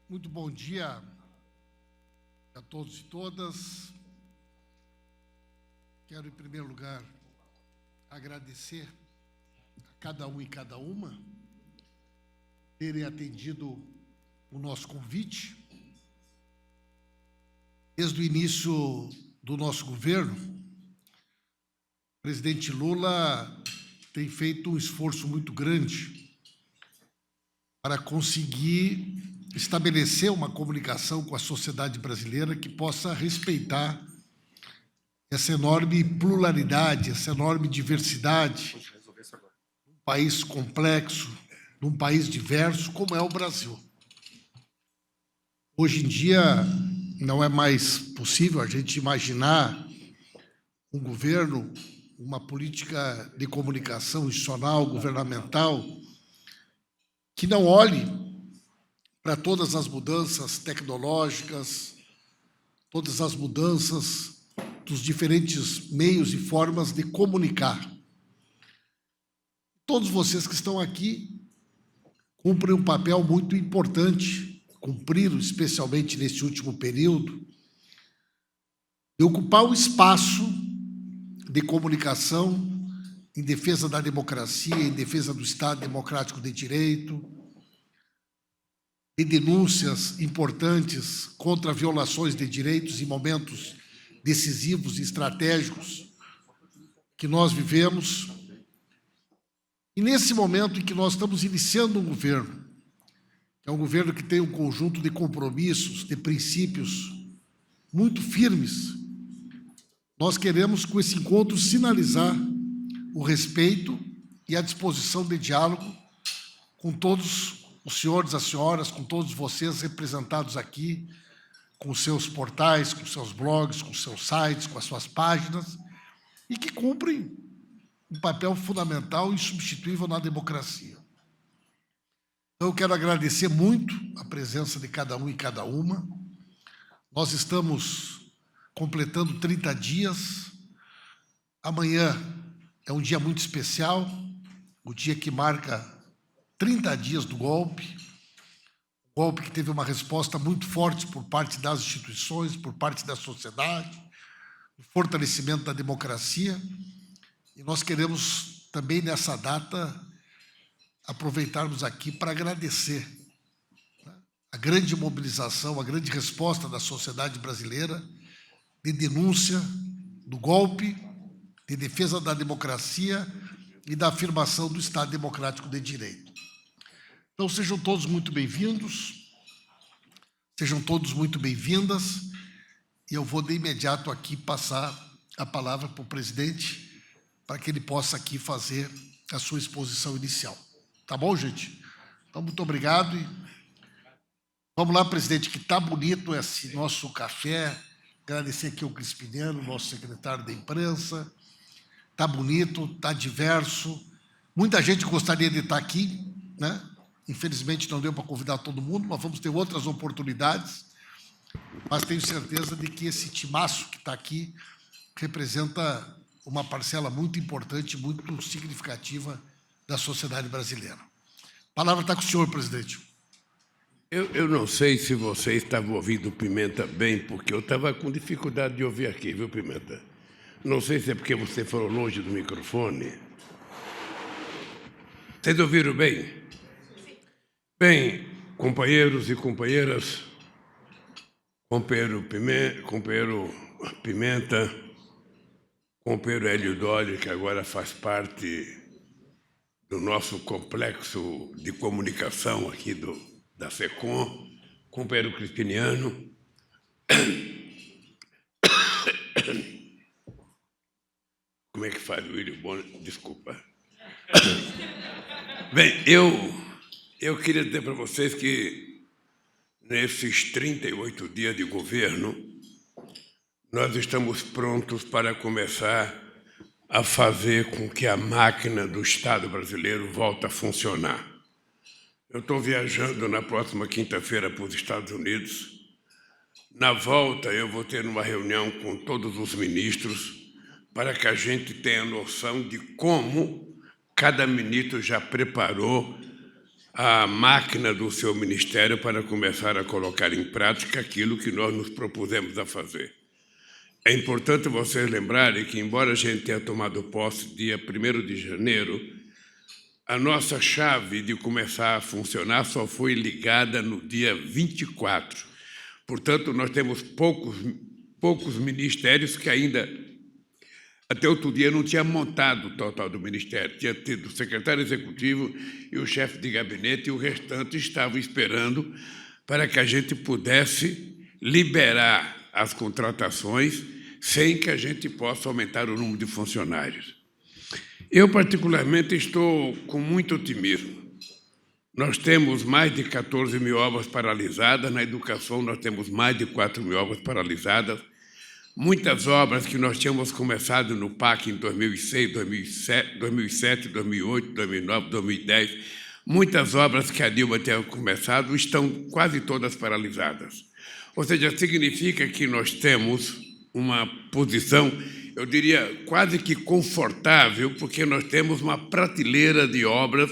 Muito bom dia a todos e todas. Quero, em primeiro lugar, agradecer a cada um e cada uma terem atendido o nosso convite. Desde o início do nosso governo, o presidente Lula tem feito um esforço muito grande para conseguir estabelecer uma comunicação com a sociedade brasileira que possa respeitar essa enorme pluralidade, essa enorme diversidade, um país complexo, num país diverso como é o Brasil. Hoje em dia, não é mais possível a gente imaginar um governo, uma política de comunicação institucional, governamental, que não olhe para todas as mudanças tecnológicas, todas as mudanças dos diferentes meios e formas de comunicar. Todos vocês que estão aqui cumprem um papel muito importante, cumpriram especialmente nesse último período, de ocupar o espaço de comunicação em defesa da democracia, em defesa do Estado Democrático de Direito, de denúncias importantes contra violações de direitos em momentos decisivos e estratégicos que nós vivemos. E nesse momento em que nós estamos iniciando um governo, que é um governo que tem um conjunto de compromissos, de princípios muito firmes, nós queremos, com esse encontro, sinalizar o respeito e a disposição de diálogo com todos os senhores, as senhoras, com todos vocês representados aqui, com os seus portais, com os seus blogs, com os seus sites, com as suas páginas, e que cumprem um papel fundamental e insubstituível na democracia. Então, eu quero agradecer muito a presença de cada um e cada uma. Nós estamos completando 30 dias. Amanhã é um dia muito especial, o dia que marca 30 dias do golpe que teve uma resposta muito forte por parte das instituições, por parte da sociedade, o fortalecimento da democracia. E nós queremos também, nessa data, aproveitarmos aqui para agradecer a grande mobilização, a grande resposta da sociedade brasileira de denúncia do golpe, de defesa da democracia e da afirmação do Estado Democrático de Direito. Então, sejam todos muito bem-vindos, sejam todos muito bem-vindas, e eu vou de imediato aqui passar a palavra para o presidente, para que ele possa aqui fazer a sua exposição inicial. Tá bom, gente? Então, muito obrigado. E vamos lá, presidente, que está bonito esse nosso café. Agradecer aqui ao Crispiniano, nosso secretário da imprensa. Está bonito, está diverso. Muita gente gostaria de estar aqui, né? Infelizmente, não deu para convidar todo mundo, mas vamos ter outras oportunidades. Mas tenho certeza de que esse timaço que está aqui representa uma parcela muito importante, muito significativa da sociedade brasileira. A palavra está com o senhor, presidente. Eu não sei se você estava ouvindo o Pimenta bem, porque eu estava com dificuldade de ouvir aqui, viu, Pimenta? Não sei se é porque você falou longe do microfone. Vocês ouviram bem? Bem, companheiros e companheiras, companheiro Pimenta, companheiro Hélio Dolly, que agora faz parte do nosso complexo de comunicação aqui da SECOM, companheiro Crispiniano. Como é que faz o William Bonner? Desculpa. Bem, eu queria dizer para vocês que nesses 38 dias de governo, nós estamos prontos para começar a fazer com que a máquina do Estado brasileiro volte a funcionar. Eu estou viajando na próxima quinta-feira para os Estados Unidos. Na volta, eu vou ter uma reunião com todos os ministros para que a gente tenha noção de como cada ministro já preparou a máquina do seu ministério para começar a colocar em prática aquilo que nós nos propusemos a fazer. É importante vocês lembrarem que, embora a gente tenha tomado posse dia 1º de janeiro, a nossa chave de começar a funcionar só foi ligada no dia 24. Portanto, nós temos poucos ministérios que ainda, até outro dia, não tinha montado o total do ministério. Tinha tido o secretário executivo e o chefe de gabinete, e o restante estavam esperando para que a gente pudesse liberar as contratações sem que a gente possa aumentar o número de funcionários. Eu, particularmente, estou com muito otimismo. Nós temos mais de 14 mil obras paralisadas, na educação nós temos mais de 4 mil obras paralisadas. Muitas obras que nós tínhamos começado no PAC em 2006, 2007, 2008, 2009, 2010, muitas obras que a Dilma tinha começado estão quase todas paralisadas. Ou seja, significa que nós temos uma posição, eu diria, quase que confortável, porque nós temos uma prateleira de obras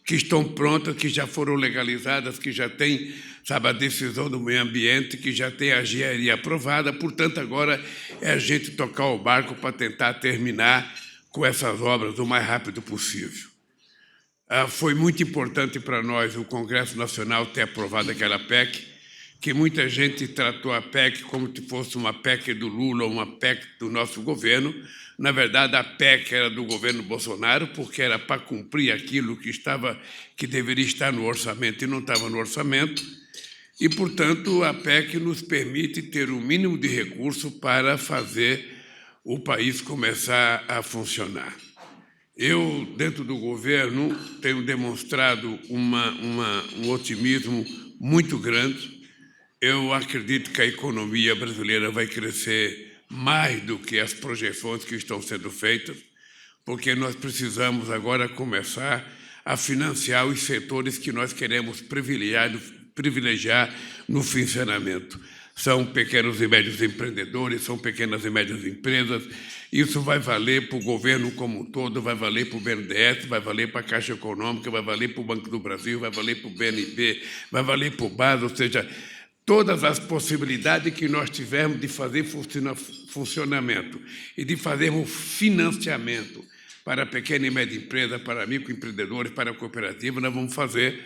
que estão prontas, que já foram legalizadas, que já tem, sabe, a decisão do meio ambiente, que já tem a engenharia aprovada. Portanto, agora é a gente tocar o barco para tentar terminar com essas obras o mais rápido possível. Foi muito importante para nós o Congresso Nacional ter aprovado aquela PEC, que muita gente tratou a PEC como se fosse uma PEC do Lula ou uma PEC do nosso governo. Na verdade, a PEC era do governo Bolsonaro, porque era para cumprir aquilo que deveria estar no orçamento e não estava no orçamento. E, portanto, a PEC nos permite ter o mínimo de recurso para fazer o país começar a funcionar. Eu, dentro do governo, tenho demonstrado um otimismo muito grande. Eu acredito que a economia brasileira vai crescer mais do que as projeções que estão sendo feitas, porque nós precisamos agora começar a financiar os setores que nós queremos privilegiar no funcionamento. São pequenos e médios empreendedores, são pequenas e médias empresas. Isso vai valer para o governo como um todo, vai valer para o BNDES, vai valer para a Caixa Econômica, vai valer para o Banco do Brasil, vai valer para o BNB, vai valer para o BAS, ou seja, todas as possibilidades que nós tivermos de fazer funcionamento e de fazermos financiamento para pequena e média empresa, para microempreendedores, para cooperativa, nós vamos fazer,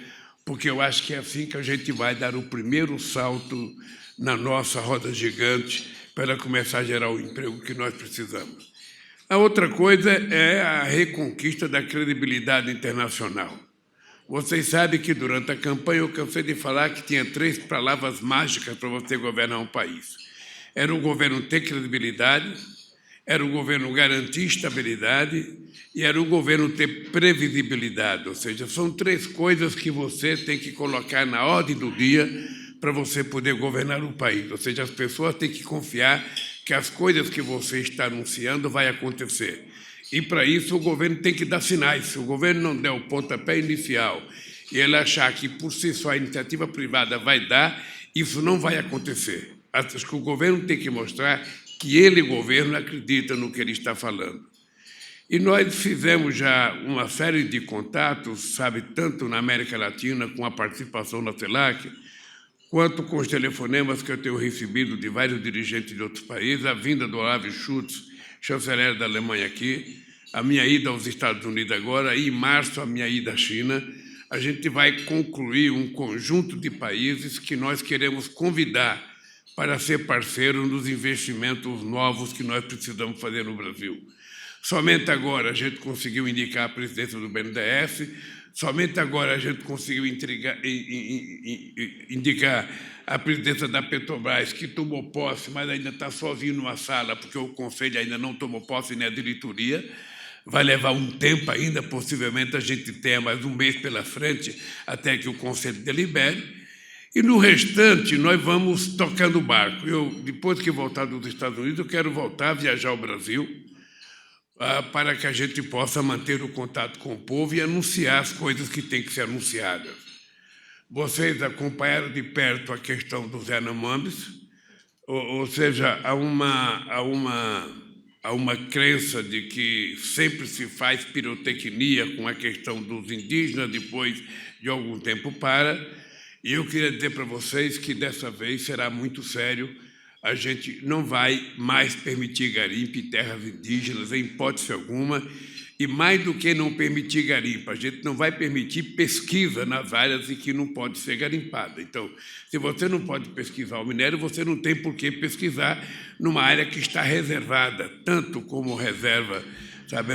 porque eu acho que é assim que a gente vai dar o primeiro salto na nossa roda gigante para começar a gerar o emprego que nós precisamos. A outra coisa é a reconquista da credibilidade internacional. Vocês sabem que, durante a campanha, eu cansei de falar que tinha 3 palavras mágicas para você governar um país. Era o governo ter credibilidade, era o governo garantir estabilidade e era o governo ter previsibilidade. Ou seja, são 3 coisas que você tem que colocar na ordem do dia para você poder governar o país. Ou seja, as pessoas têm que confiar que as coisas que você está anunciando vão acontecer. E, para isso, o governo tem que dar sinais. Se o governo não der o pontapé inicial e ele achar que, por si só, a iniciativa privada vai dar, isso não vai acontecer. Acho que o governo tem que mostrar que ele, governo, acredita no que ele está falando. E nós fizemos já uma série de contatos, sabe, tanto na América Latina, com a participação da CELAC, quanto com os telefonemas que eu tenho recebido de vários dirigentes de outros países, a vinda do Olaf Scholz, chanceler da Alemanha aqui, a minha ida aos Estados Unidos agora, e em março a minha ida à China. A gente vai concluir um conjunto de países que nós queremos convidar para ser parceiro nos investimentos novos que nós precisamos fazer no Brasil. Somente agora a gente conseguiu indicar a presidência do BNDES, somente agora a gente conseguiu indicar a presidência da Petrobras, que tomou posse, mas ainda está sozinho numa sala, porque o Conselho ainda não tomou posse, nem a diretoria. Vai levar um tempo ainda, possivelmente a gente tenha mais um mês pela frente, até que o Conselho delibere. E no restante, nós vamos tocando o barco. Eu, depois que voltar dos Estados Unidos, eu quero voltar a viajar ao Brasil, para que a gente possa manter o contato com o povo e anunciar as coisas que têm que ser anunciadas. Vocês acompanharam de perto a questão dos Yanomamis, ou seja, há uma há uma crença de que sempre se faz pirotecnia com a questão dos indígenas, depois de algum tempo para. E eu queria dizer para vocês que dessa vez será muito sério. A gente não vai mais permitir garimpo em terras indígenas, em hipótese alguma, e mais do que não permitir garimpo, a gente não vai permitir pesquisa nas áreas em que não pode ser garimpada. Então, se você não pode pesquisar o minério, você não tem por que pesquisar numa área que está reservada, tanto como reserva, sabe,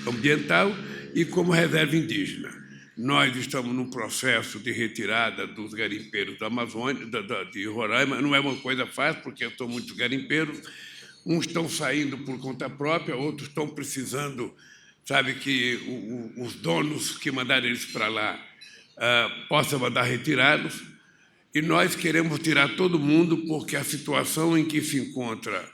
ambiental e como reserva indígena. Nós estamos num processo de retirada dos garimpeiros da Amazônia, de Roraima. Não é uma coisa fácil, porque são muitos garimpeiros. Uns estão saindo por conta própria, outros estão precisando, sabe, que os donos que mandaram eles para lá possam mandar retirá-los. E nós queremos tirar todo mundo, porque a situação em que se encontra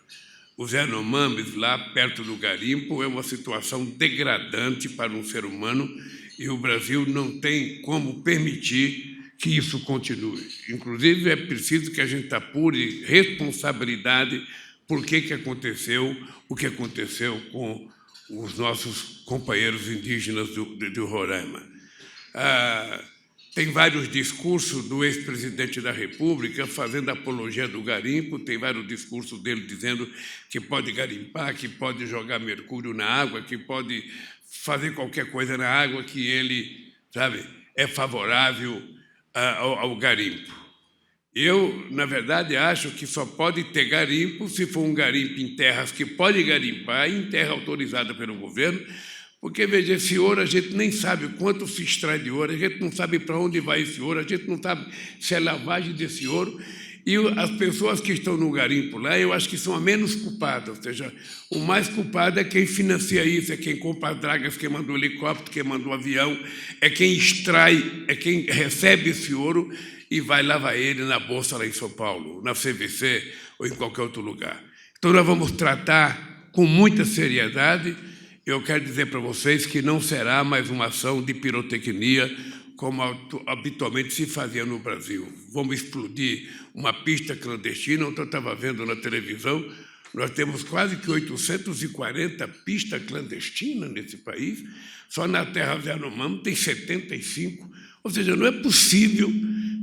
os Yanomamis, lá perto do garimpo, é uma situação degradante para um ser humano, e o Brasil não tem como permitir que isso continue. Inclusive, é preciso que a gente apure responsabilidade por que aconteceu o que aconteceu com os nossos companheiros indígenas do Roraima. Tem vários discursos do ex-presidente da República fazendo apologia do garimpo, tem vários discursos dele dizendo que pode garimpar, que pode jogar mercúrio na água, que pode fazer qualquer coisa na água, que ele, sabe, é favorável ao garimpo. Eu, na verdade, acho que só pode ter garimpo se for um garimpo em terras que pode garimpar, em terra autorizada pelo governo, porque, veja, esse ouro a gente nem sabe quanto se extrai de ouro, a gente não sabe para onde vai esse ouro, a gente não sabe se é lavagem desse ouro. E as pessoas que estão no garimpo lá, eu acho que são a menos culpadas, ou seja, o mais culpado é quem financia isso, é quem compra as dragas, quem manda o helicóptero, quem manda o avião, é quem extrai, é quem recebe esse ouro e vai lavar ele na bolsa lá em São Paulo, na CVC ou em qualquer outro lugar. Então, nós vamos tratar com muita seriedade. Eu quero dizer para vocês que não será mais uma ação de pirotecnia, como habitualmente se fazia no Brasil. Vamos explodir uma pista clandestina. Ontem eu estava vendo na televisão, nós temos quase que 840 pistas clandestinas nesse país, só na terra do Yanomami tem 75. Ou seja, não é possível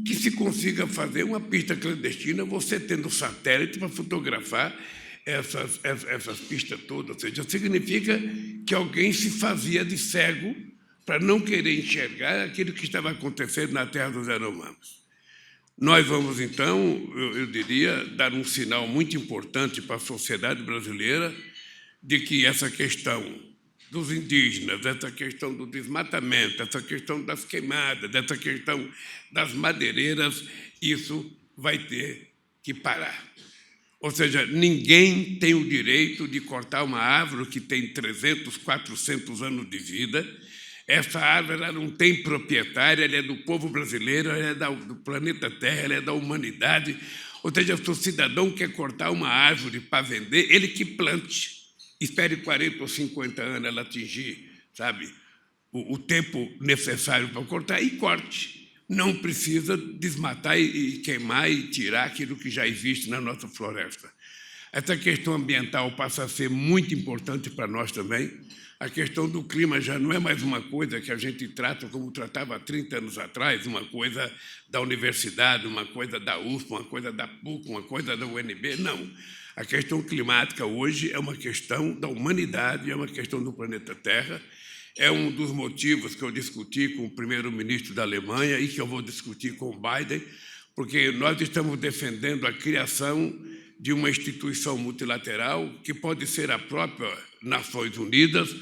que se consiga fazer uma pista clandestina você tendo satélite para fotografar essas pistas todas. Ou seja, significa que alguém se fazia de cego para não querer enxergar aquilo que estava acontecendo na terra dos Yanomamis. Nós vamos, então, eu diria, dar um sinal muito importante para a sociedade brasileira de que essa questão dos indígenas, essa questão do desmatamento, essa questão das queimadas, essa questão das madeireiras, isso vai ter que parar. Ou seja, ninguém tem o direito de cortar uma árvore que tem 300, 400 anos de vida. Essa árvore ela não tem proprietária, ela é do povo brasileiro, ela é do planeta Terra, ela é da humanidade. Ou seja, se o cidadão quer cortar uma árvore para vender, ele que plante. Espere 40 ou 50 anos ela atingir, sabe, o tempo necessário para cortar e corte. Não precisa desmatar e queimar e tirar aquilo que já existe na nossa floresta. Essa questão ambiental passa a ser muito importante para nós também. A questão do clima já não é mais uma coisa que a gente trata como tratava há 30 anos atrás, uma coisa da universidade, uma coisa da USP, uma coisa da PUC, uma coisa da UNB. Não. A questão climática hoje é uma questão da humanidade, é uma questão do planeta Terra. É um dos motivos que eu discuti com o primeiro-ministro da Alemanha e que eu vou discutir com o Biden, porque nós estamos defendendo a criação de uma instituição multilateral que pode ser a própria Nações Unidas,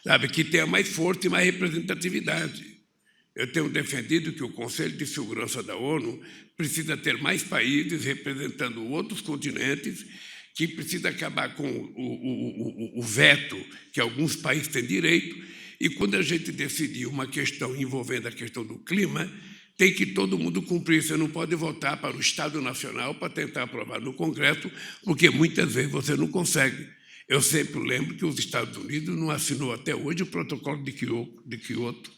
sabe, que tenha mais força e mais representatividade. Eu tenho defendido que o Conselho de Segurança da ONU precisa ter mais países representando outros continentes, que precisa acabar com o veto que alguns países têm direito, e quando a gente decidir uma questão envolvendo a questão do clima, tem que todo mundo cumprir. Você não pode votar para o Estado Nacional para tentar aprovar no Congresso, porque muitas vezes você não consegue. Eu sempre lembro que os Estados Unidos não assinou até hoje o protocolo de Kyoto.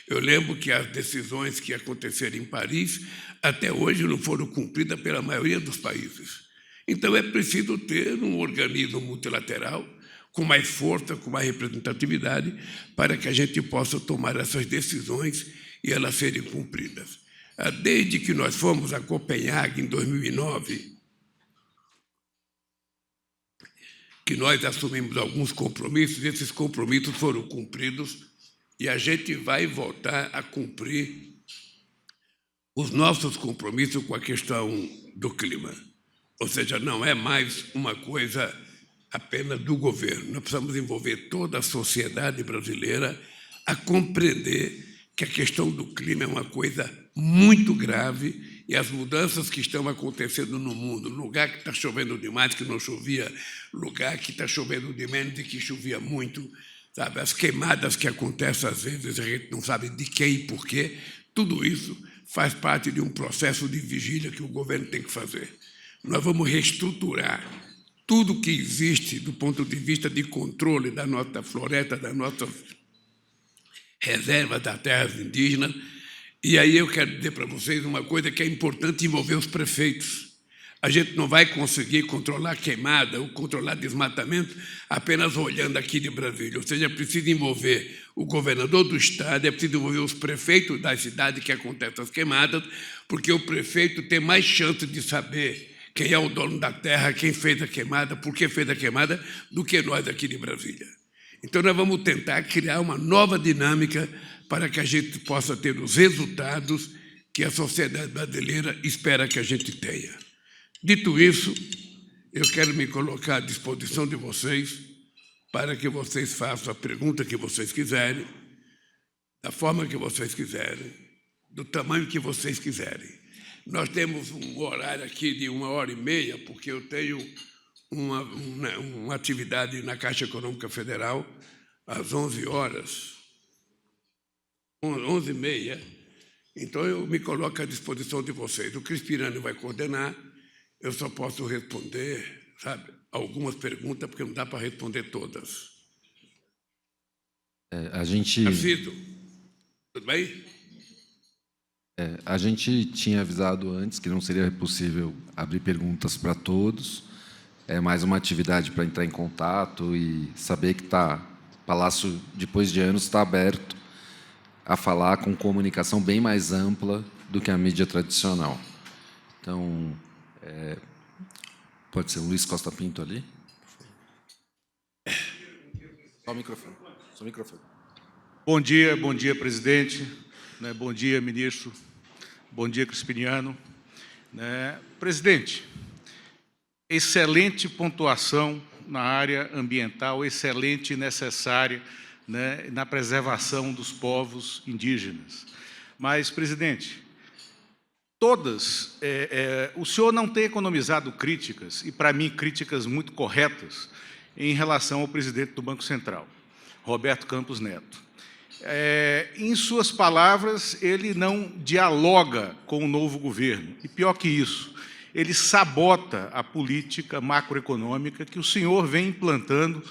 Eu lembro que as decisões que aconteceram em Paris até hoje não foram cumpridas pela maioria dos países. Então, é preciso ter um organismo multilateral, com mais força, com mais representatividade, para que a gente possa tomar essas decisões e elas serem cumpridas. Desde que nós fomos a Copenhague, em 2009, que nós assumimos alguns compromissos, e esses compromissos foram cumpridos, e a gente vai voltar a cumprir os nossos compromissos com a questão do clima. Ou seja, não é mais uma coisa apenas do governo. Nós precisamos envolver toda a sociedade brasileira a compreender que a questão do clima é uma coisa muito grave e as mudanças que estão acontecendo no mundo, lugar que está chovendo demais, que não chovia, lugar que está chovendo de menos e que chovia muito, sabe? As queimadas que acontecem às vezes, a gente não sabe de quem e por quê, tudo isso faz parte de um processo de vigília que o governo tem que fazer. Nós vamos reestruturar tudo que existe do ponto de vista de controle da nossa floresta, das nossas reservas das terras indígenas. E aí eu quero dizer para vocês uma coisa que é importante envolver os prefeitos. A gente não vai conseguir controlar queimada ou controlar desmatamento apenas olhando aqui de Brasília. Ou seja, é preciso envolver o governador do estado, é preciso envolver os prefeitos das cidades que acontecem as queimadas, porque o prefeito tem mais chance de saber quem é o dono da terra, quem fez a queimada, por que fez a queimada, do que nós aqui de Brasília. Então, nós vamos tentar criar uma nova dinâmica para que a gente possa ter os resultados que a sociedade brasileira espera que a gente tenha. Dito isso, eu quero me colocar à disposição de vocês para que vocês façam a pergunta que vocês quiserem, da forma que vocês quiserem, do tamanho que vocês quiserem. Nós temos um horário aqui de 1h30, porque eu tenho uma atividade na Caixa Econômica Federal às 11 horas, 11h30, então eu me coloco à disposição de vocês. O Crispirani vai coordenar, eu só posso responder, sabe, algumas perguntas, porque não dá para responder todas. Narciso, tudo bem? A gente tinha avisado antes que não seria possível abrir perguntas para todos. É mais uma atividade para entrar em contato e saber que o Palácio, depois de anos, está aberto a falar com comunicação bem mais ampla do que a mídia tradicional. Então, pode ser o Luiz Costa Pinto ali? Só o microfone. Só o microfone. Bom dia, presidente. Bom dia, ministro. Bom dia, Crispiniano. Presidente, excelente pontuação na área ambiental, excelente e necessária na preservação dos povos indígenas. Mas, presidente, o senhor não tem economizado críticas, e para mim críticas muito corretas, em relação ao presidente do Banco Central, Roberto Campos Neto. Em suas palavras, ele não dialoga com o novo governo. E pior que isso, ele sabota a política macroeconômica que o senhor vem implantando,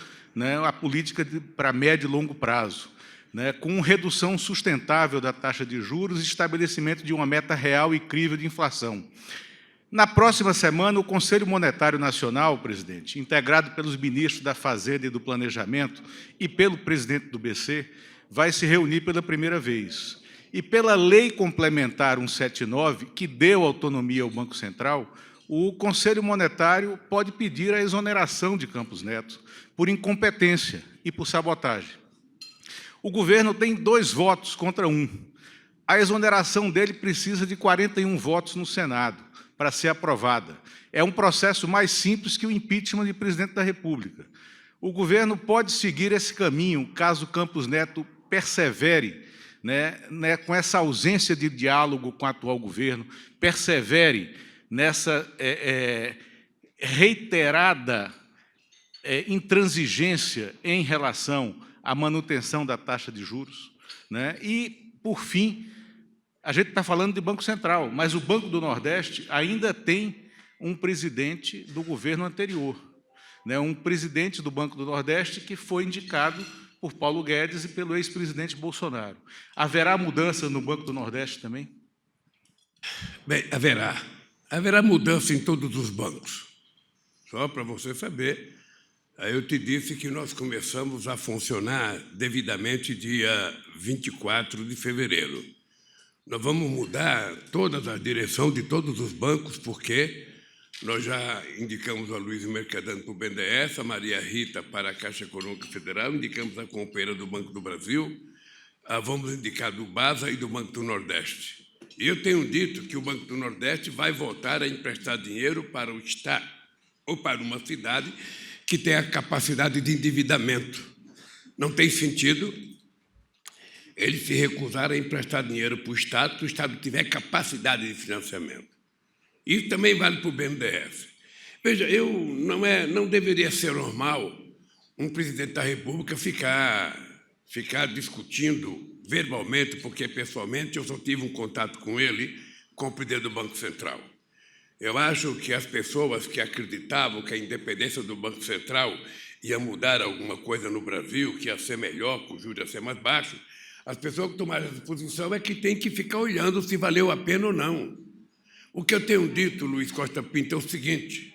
a política para médio e longo prazo, com redução sustentável da taxa de juros e estabelecimento de uma meta real e crível de inflação. Na próxima semana, o Conselho Monetário Nacional, presidente, integrado pelos ministros da Fazenda e do Planejamento e pelo presidente do BC, vai se reunir pela primeira vez. E pela Lei Complementar 179, que deu autonomia ao Banco Central, o Conselho Monetário pode pedir a exoneração de Campos Neto por incompetência e por sabotagem. O governo tem 2 votos contra 1. A exoneração dele precisa de 41 votos no Senado para ser aprovada. É um processo mais simples que o impeachment de presidente da República. O governo pode seguir esse caminho caso Campos Neto persevere com essa ausência de diálogo com o atual governo, persevere nessa reiterada intransigência em relação à manutenção da taxa de juros. E, por fim, a gente está falando de Banco Central, mas o Banco do Nordeste ainda tem um presidente do governo anterior, um presidente do Banco do Nordeste que foi indicado por Paulo Guedes e pelo ex-presidente Bolsonaro. Haverá mudança no Banco do Nordeste também? Bem, haverá mudança em todos os bancos. Só para você saber, Eu te disse que nós começamos a funcionar devidamente dia 24 de fevereiro. Nós vamos mudar toda a direção de todos os bancos, porque nós já indicamos a Luiz Mercadante para o BNDES, a Maria Rita para a Caixa Econômica Federal, indicamos a companheira do Banco do Brasil, vamos indicar do BASA e do Banco do Nordeste. E eu tenho dito que o Banco do Nordeste vai voltar a emprestar dinheiro para o Estado ou para uma cidade que tem a capacidade de endividamento. Não tem sentido ele se recusar a emprestar dinheiro para o Estado, se o Estado tiver capacidade de financiamento. Isso também vale para o BNDES. Veja, não deveria ser normal um presidente da República ficar discutindo verbalmente, porque pessoalmente eu só tive um contato com ele, com o presidente do Banco Central. Eu acho que as pessoas que acreditavam que a independência do Banco Central ia mudar alguma coisa no Brasil, que ia ser melhor, que o juros ia ser mais baixo, as pessoas que tomaram essa posição é que tem que ficar olhando se valeu a pena ou não. O que eu tenho dito, Luiz Costa Pinto, é o seguinte,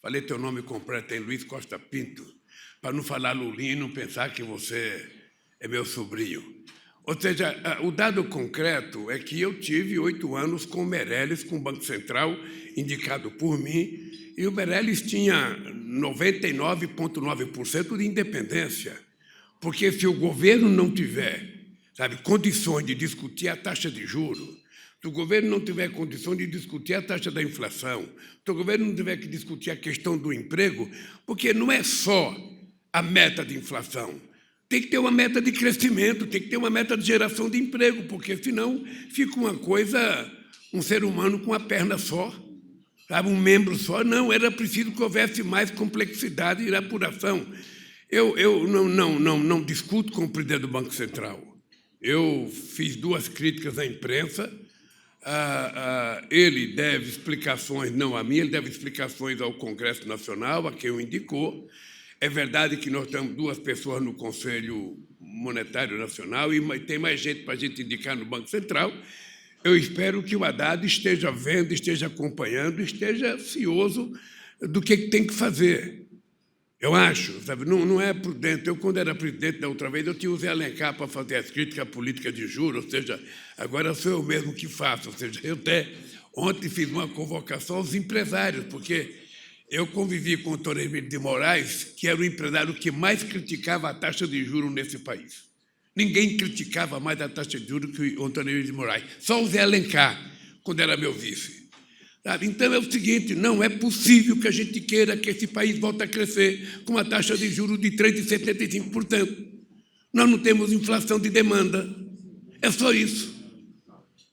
falei teu nome completo, é Luiz Costa Pinto, para não falar Lulinha e não pensar que você é meu sobrinho. Ou seja, o dado concreto é que eu tive 8 anos com o Meirelles, com o Banco Central, indicado por mim, e o Meirelles tinha 99,9% de independência. Porque se o governo não tiver, condições de discutir a taxa de juros, se o governo não tiver condições de discutir a taxa da inflação, se o governo não tiver que discutir a questão do emprego, porque não é só a meta de inflação, tem que ter uma meta de crescimento, tem que ter uma meta de geração de emprego, porque senão fica uma coisa, um ser humano com uma perna só, um membro só. Não, era preciso que houvesse mais complexidade e apuração. Eu não discuto com o presidente do Banco Central. Eu fiz 2 críticas à imprensa. Ele deve explicações, não a mim, ele deve explicações ao Congresso Nacional, a quem o indicou. É verdade que nós temos 2 pessoas no Conselho Monetário Nacional e tem mais gente para a gente indicar no Banco Central. Eu espero que o Haddad esteja vendo, esteja acompanhando, esteja cioso do que tem que fazer. Eu acho, não é prudente. Eu, quando era presidente da outra vez, eu tinha o Zé Alencar para fazer as críticas à política de juros, ou seja, agora sou eu mesmo que faço. Ou seja, eu até ontem fiz uma convocação aos empresários, porque eu convivi com o Antônio Emílio de Moraes, que era o empresário que mais criticava a taxa de juros nesse país. Ninguém criticava mais a taxa de juros que o Antônio Emílio de Moraes. Só o Zé Alencar, quando era meu vice. Então é o seguinte, não é possível que a gente queira que esse país volte a crescer com uma taxa de juros de 3,75%. Nós não temos inflação de demanda. É só isso.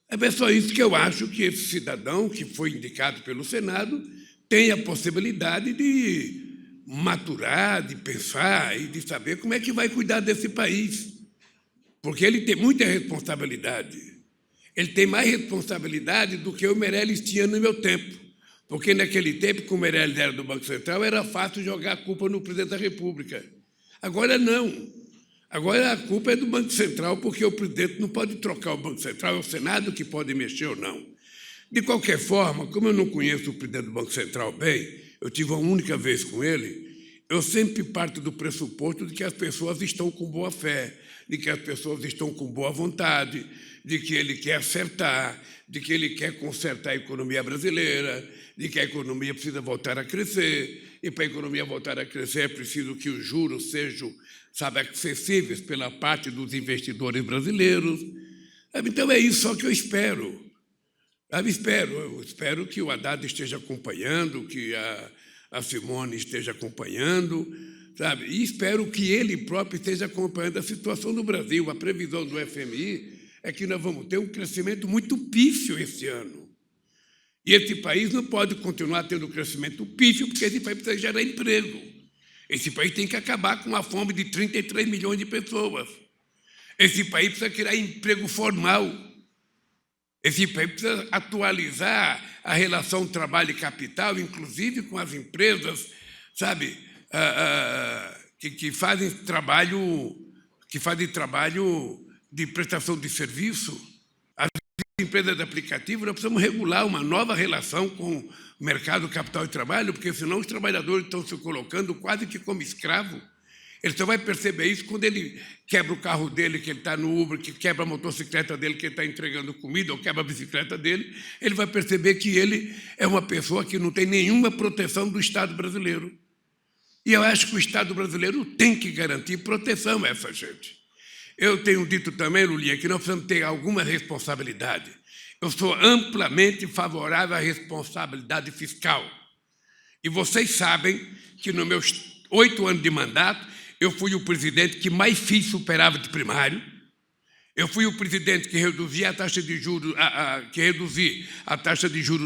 É só isso que eu acho que esse cidadão que foi indicado pelo Senado tem a possibilidade de maturar, de pensar e de saber como é que vai cuidar desse país. Porque ele tem muita responsabilidade. Ele tem mais responsabilidade do que o Meirelles tinha no meu tempo. Porque naquele tempo, como o Meirelles era do Banco Central, era fácil jogar a culpa no presidente da República. Agora não. Agora a culpa é do Banco Central, porque o presidente não pode trocar o Banco Central, é o Senado que pode mexer ou não. De qualquer forma, como eu não conheço o presidente do Banco Central bem, eu tive uma única vez com ele, eu sempre parto do pressuposto de que as pessoas estão com boa fé, de que as pessoas estão com boa vontade, de que ele quer acertar, de que ele quer consertar a economia brasileira, de que a economia precisa voltar a crescer, e para a economia voltar a crescer é preciso que os juros sejam, acessíveis pela parte dos investidores brasileiros. Então é isso só que eu espero. Eu espero que o Haddad esteja acompanhando, que a Simone esteja acompanhando, e espero que ele próprio esteja acompanhando a situação do Brasil. A previsão do FMI é que nós vamos ter um crescimento muito pífio esse ano. E esse país não pode continuar tendo crescimento pífio, porque esse país precisa gerar emprego. Esse país tem que acabar com a fome de 33 milhões de pessoas. Esse país precisa criar emprego formal. Esse país precisa atualizar a relação trabalho e capital, inclusive com as empresas, que fazem trabalho de prestação de serviço. As empresas de aplicativo, nós precisamos regular uma nova relação com o mercado capital e trabalho, porque senão os trabalhadores estão se colocando quase que como escravo. Ele só vai perceber isso quando ele quebra o carro dele, que ele está no Uber, que quebra a motocicleta dele, que ele está entregando comida, ou quebra a bicicleta dele, ele vai perceber que ele é uma pessoa que não tem nenhuma proteção do Estado brasileiro. E eu acho que o Estado brasileiro tem que garantir proteção a essa gente. Eu tenho dito também, Lulinha, que nós precisamos ter alguma responsabilidade. Eu sou amplamente favorável à responsabilidade fiscal. E vocês sabem que nos meus 8 anos de mandato, eu fui o presidente que mais fiz superávit primário. Eu fui o presidente que reduzi a taxa de juros,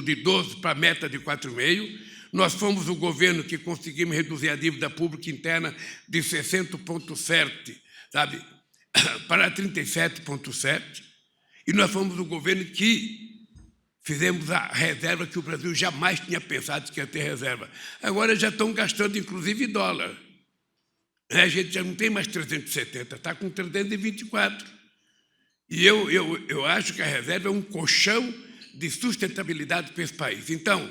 de 12 para a meta de 4,5. Nós fomos o governo que conseguimos reduzir a dívida pública interna de 60,7, sabe, para 37,7. E nós fomos o governo que fizemos a reserva que o Brasil jamais tinha pensado que ia ter reserva. Agora já estão gastando, inclusive, dólar. A gente já não tem mais 370, está com 324. E eu acho que a reserva é um colchão de sustentabilidade para esse país. Então,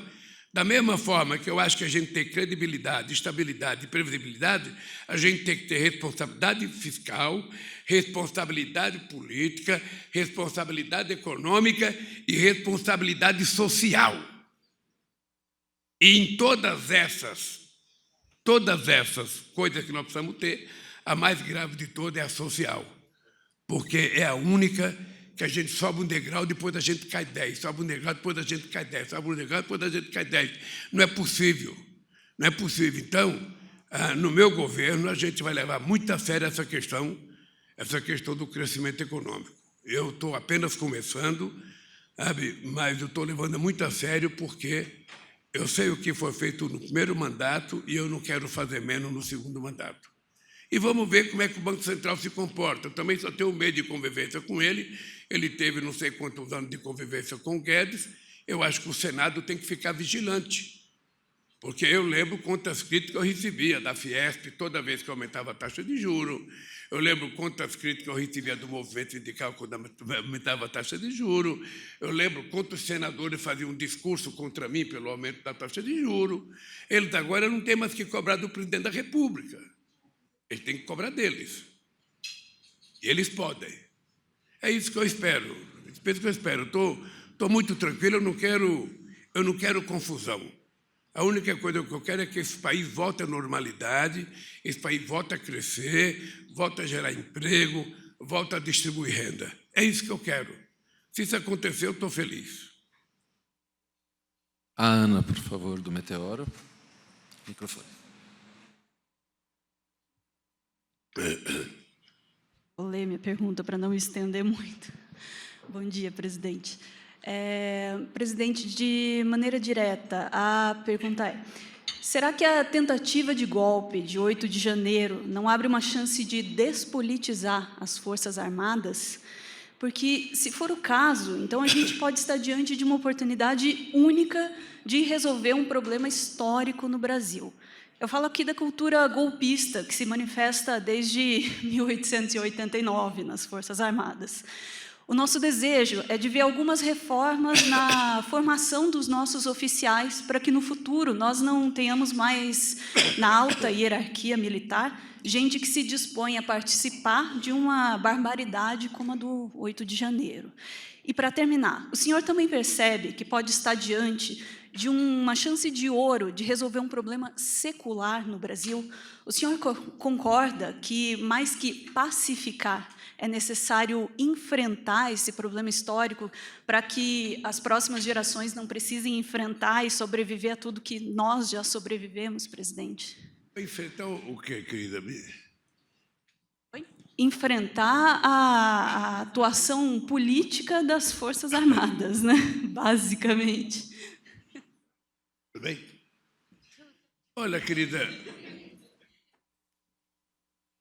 da mesma forma que eu acho que a gente tem credibilidade, estabilidade e previsibilidade, a gente tem que ter responsabilidade fiscal, responsabilidade política, responsabilidade econômica e responsabilidade social. E em todas essas coisas que nós precisamos ter, a mais grave de todas é a social, porque é a única que a gente sobe um degrau, depois a gente cai 10, sobe um degrau, depois a gente cai 10, sobe um degrau, depois a gente cai 10. Não é possível, não é possível. Então, no meu governo, a gente vai levar muito a sério essa questão do crescimento econômico. Eu estou apenas começando, sabe, mas eu estou levando muito a sério porque eu sei o que foi feito no primeiro mandato e eu não quero fazer menos no segundo mandato. E vamos ver como é que o Banco Central se comporta. Eu também só tenho medo de convivência com ele. Ele teve não sei quantos anos de convivência com o Guedes. Eu acho que o Senado tem que ficar vigilante, porque eu lembro quantas críticas eu recebia da Fiesp toda vez que aumentava a taxa de juros. Eu lembro quantas críticas eu recebia do movimento sindical quando aumentava a taxa de juros. Eu lembro quantos senadores faziam um discurso contra mim pelo aumento da taxa de juros. Eles agora não têm mais que cobrar do presidente da República. Eles têm que cobrar deles. E eles podem. É isso que eu espero. É isso que eu espero. Estou muito tranquilo, eu não quero confusão. A única coisa que eu quero é que esse país volte à normalidade, esse país volte a crescer, volte a gerar emprego, volte a distribuir renda. É isso que eu quero. Se isso acontecer, eu estou feliz. A Ana, por favor, do Meteoro. Microfone. Vou ler minha pergunta para não estender muito. Bom dia, presidente. Presidente, de maneira direta, a pergunta é: será que a tentativa de golpe de 8 de janeiro não abre uma chance de despolitizar as Forças Armadas? Porque, se for o caso, então a gente pode estar diante de uma oportunidade única de resolver um problema histórico no Brasil. Eu falo aqui da cultura golpista, que se manifesta desde 1889 nas Forças Armadas. O nosso desejo é de ver algumas reformas na formação dos nossos oficiais, para que no futuro nós não tenhamos mais, na alta hierarquia militar, gente que se dispõe a participar de uma barbaridade como a do 8 de janeiro. E, para terminar, o senhor também percebe que pode estar diante de uma chance de ouro de resolver um problema secular no Brasil? O senhor concorda que, mais que pacificar, é necessário enfrentar esse problema histórico para que as próximas gerações não precisem enfrentar e sobreviver a tudo que nós já sobrevivemos, presidente? Enfrentar o quê, querida? Enfrentar a atuação política das Forças Armadas, né? Basicamente. Tudo bem? Olha, querida,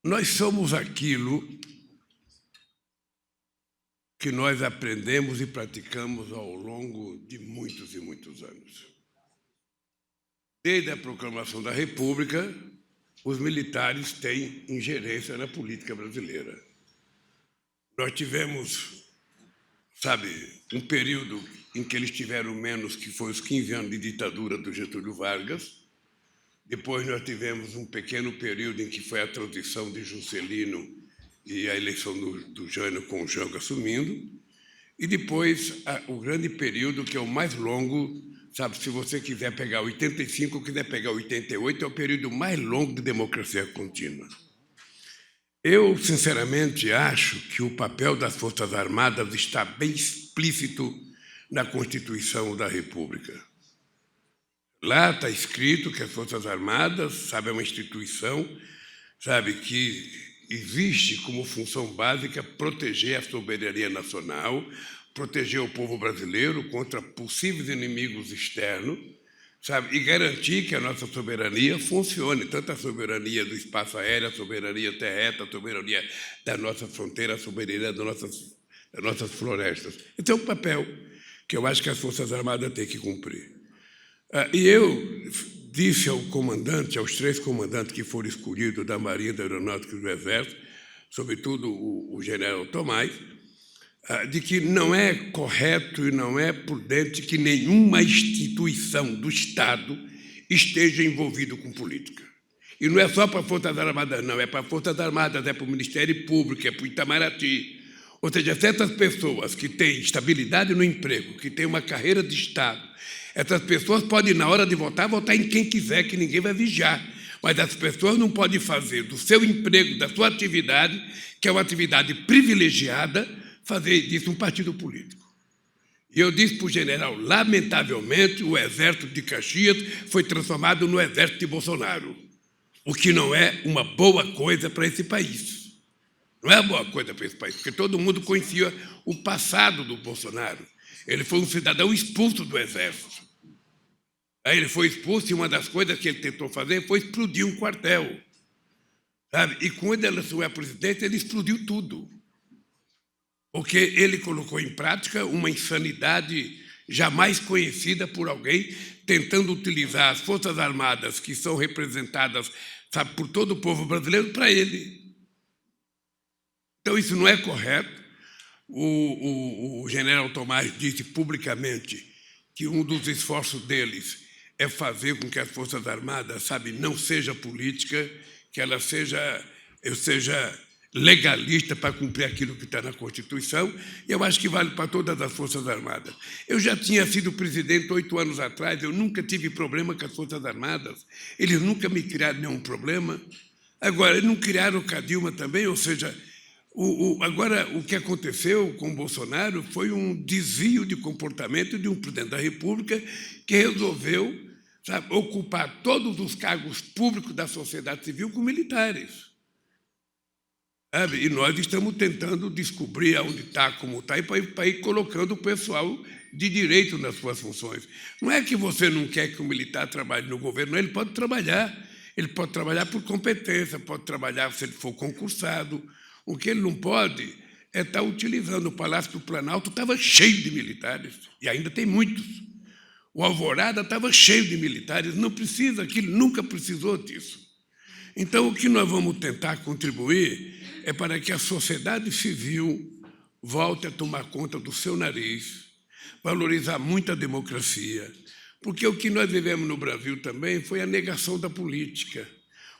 nós somos aquilo que nós aprendemos e praticamos ao longo de muitos e muitos anos. Desde a proclamação da República, os militares têm ingerência na política brasileira. Nós tivemos sabe, um período em que eles tiveram menos, que foi os 15 anos de ditadura do Getúlio Vargas. Depois nós tivemos um pequeno período em que foi a transição de Juscelino e a eleição do Jânio, com o Jango assumindo. E depois o grande período, que é o mais longo, sabe, se você quiser pegar 85 ou quiser pegar 88, é o período mais longo de democracia contínua. Eu, sinceramente, acho que o papel das Forças Armadas está bem explícito na Constituição da República. Lá está escrito que as Forças Armadas, sabe, é uma instituição, sabe, que existe como função básica proteger a soberania nacional, proteger o povo brasileiro contra possíveis inimigos externos, sabe, e garantir que a nossa soberania funcione, tanto a soberania do espaço aéreo, a soberania terrestre, a soberania da nossa fronteira, a soberania das nossas florestas. Esse é um papel que eu acho que as Forças Armadas têm que cumprir. E eu disse ao comandante, aos 3 comandantes que foram escolhidos da Marinha, da Aeronáutica e do Exército, sobretudo o general Tomás, de que não é correto e não é prudente que nenhuma instituição do Estado esteja envolvida com política. E não é só para as Forças Armadas, não, é para as Forças Armadas, é para o Ministério Público, é para o Itamaraty. Ou seja, certas pessoas que têm estabilidade no emprego, que têm uma carreira de Estado, essas pessoas podem, na hora de votar em quem quiser, que ninguém vai vigiar. Mas as pessoas não podem fazer do seu emprego, da sua atividade, que é uma atividade privilegiada, fazer disso um partido político. E eu disse para o general, lamentavelmente, o Exército de Caxias foi transformado no Exército de Bolsonaro, o que não é uma boa coisa para esse país. Não é uma boa coisa para esse país, porque todo mundo conhecia o passado do Bolsonaro. Ele foi um cidadão expulso do Exército. Aí ele foi expulso e uma das coisas que ele tentou fazer foi explodir um quartel. Sabe? E quando ele assumiu a presidência, ele explodiu tudo. Porque ele colocou em prática uma insanidade jamais conhecida por alguém, tentando utilizar as Forças Armadas, que são representadas, sabe, por todo o povo brasileiro, para ele. Então, isso não é correto. O general Tomás disse publicamente que um dos esforços deles é fazer com que as Forças Armadas, sabe, não seja política, que ela seja legalista para cumprir aquilo que está na Constituição, e eu acho que vale para todas as Forças Armadas. Eu já tinha sido presidente 8 anos atrás, eu nunca tive problema com as Forças Armadas, eles nunca me criaram nenhum problema. Agora, eles não criaram o Cadilma também, ou seja, agora o que aconteceu com o Bolsonaro foi um desvio de comportamento de um presidente da República que resolveu, sabe, ocupar todos os cargos públicos da sociedade civil com militares. Sabe? E nós estamos tentando descobrir onde está, como está, e para ir colocando o pessoal de direito nas suas funções. Não é que você não quer que o militar trabalhe no governo, não, ele pode trabalhar por competência, pode trabalhar se ele for concursado. O que ele não pode é estar utilizando o Palácio do Planalto, estava cheio de militares, e ainda tem muitos. O Alvorada estava cheio de militares, não precisa, aquilo nunca precisou disso. Então, o que nós vamos tentar contribuir é para que a sociedade civil volte a tomar conta do seu nariz, valorizar muito a democracia, porque o que nós vivemos no Brasil também foi a negação da política.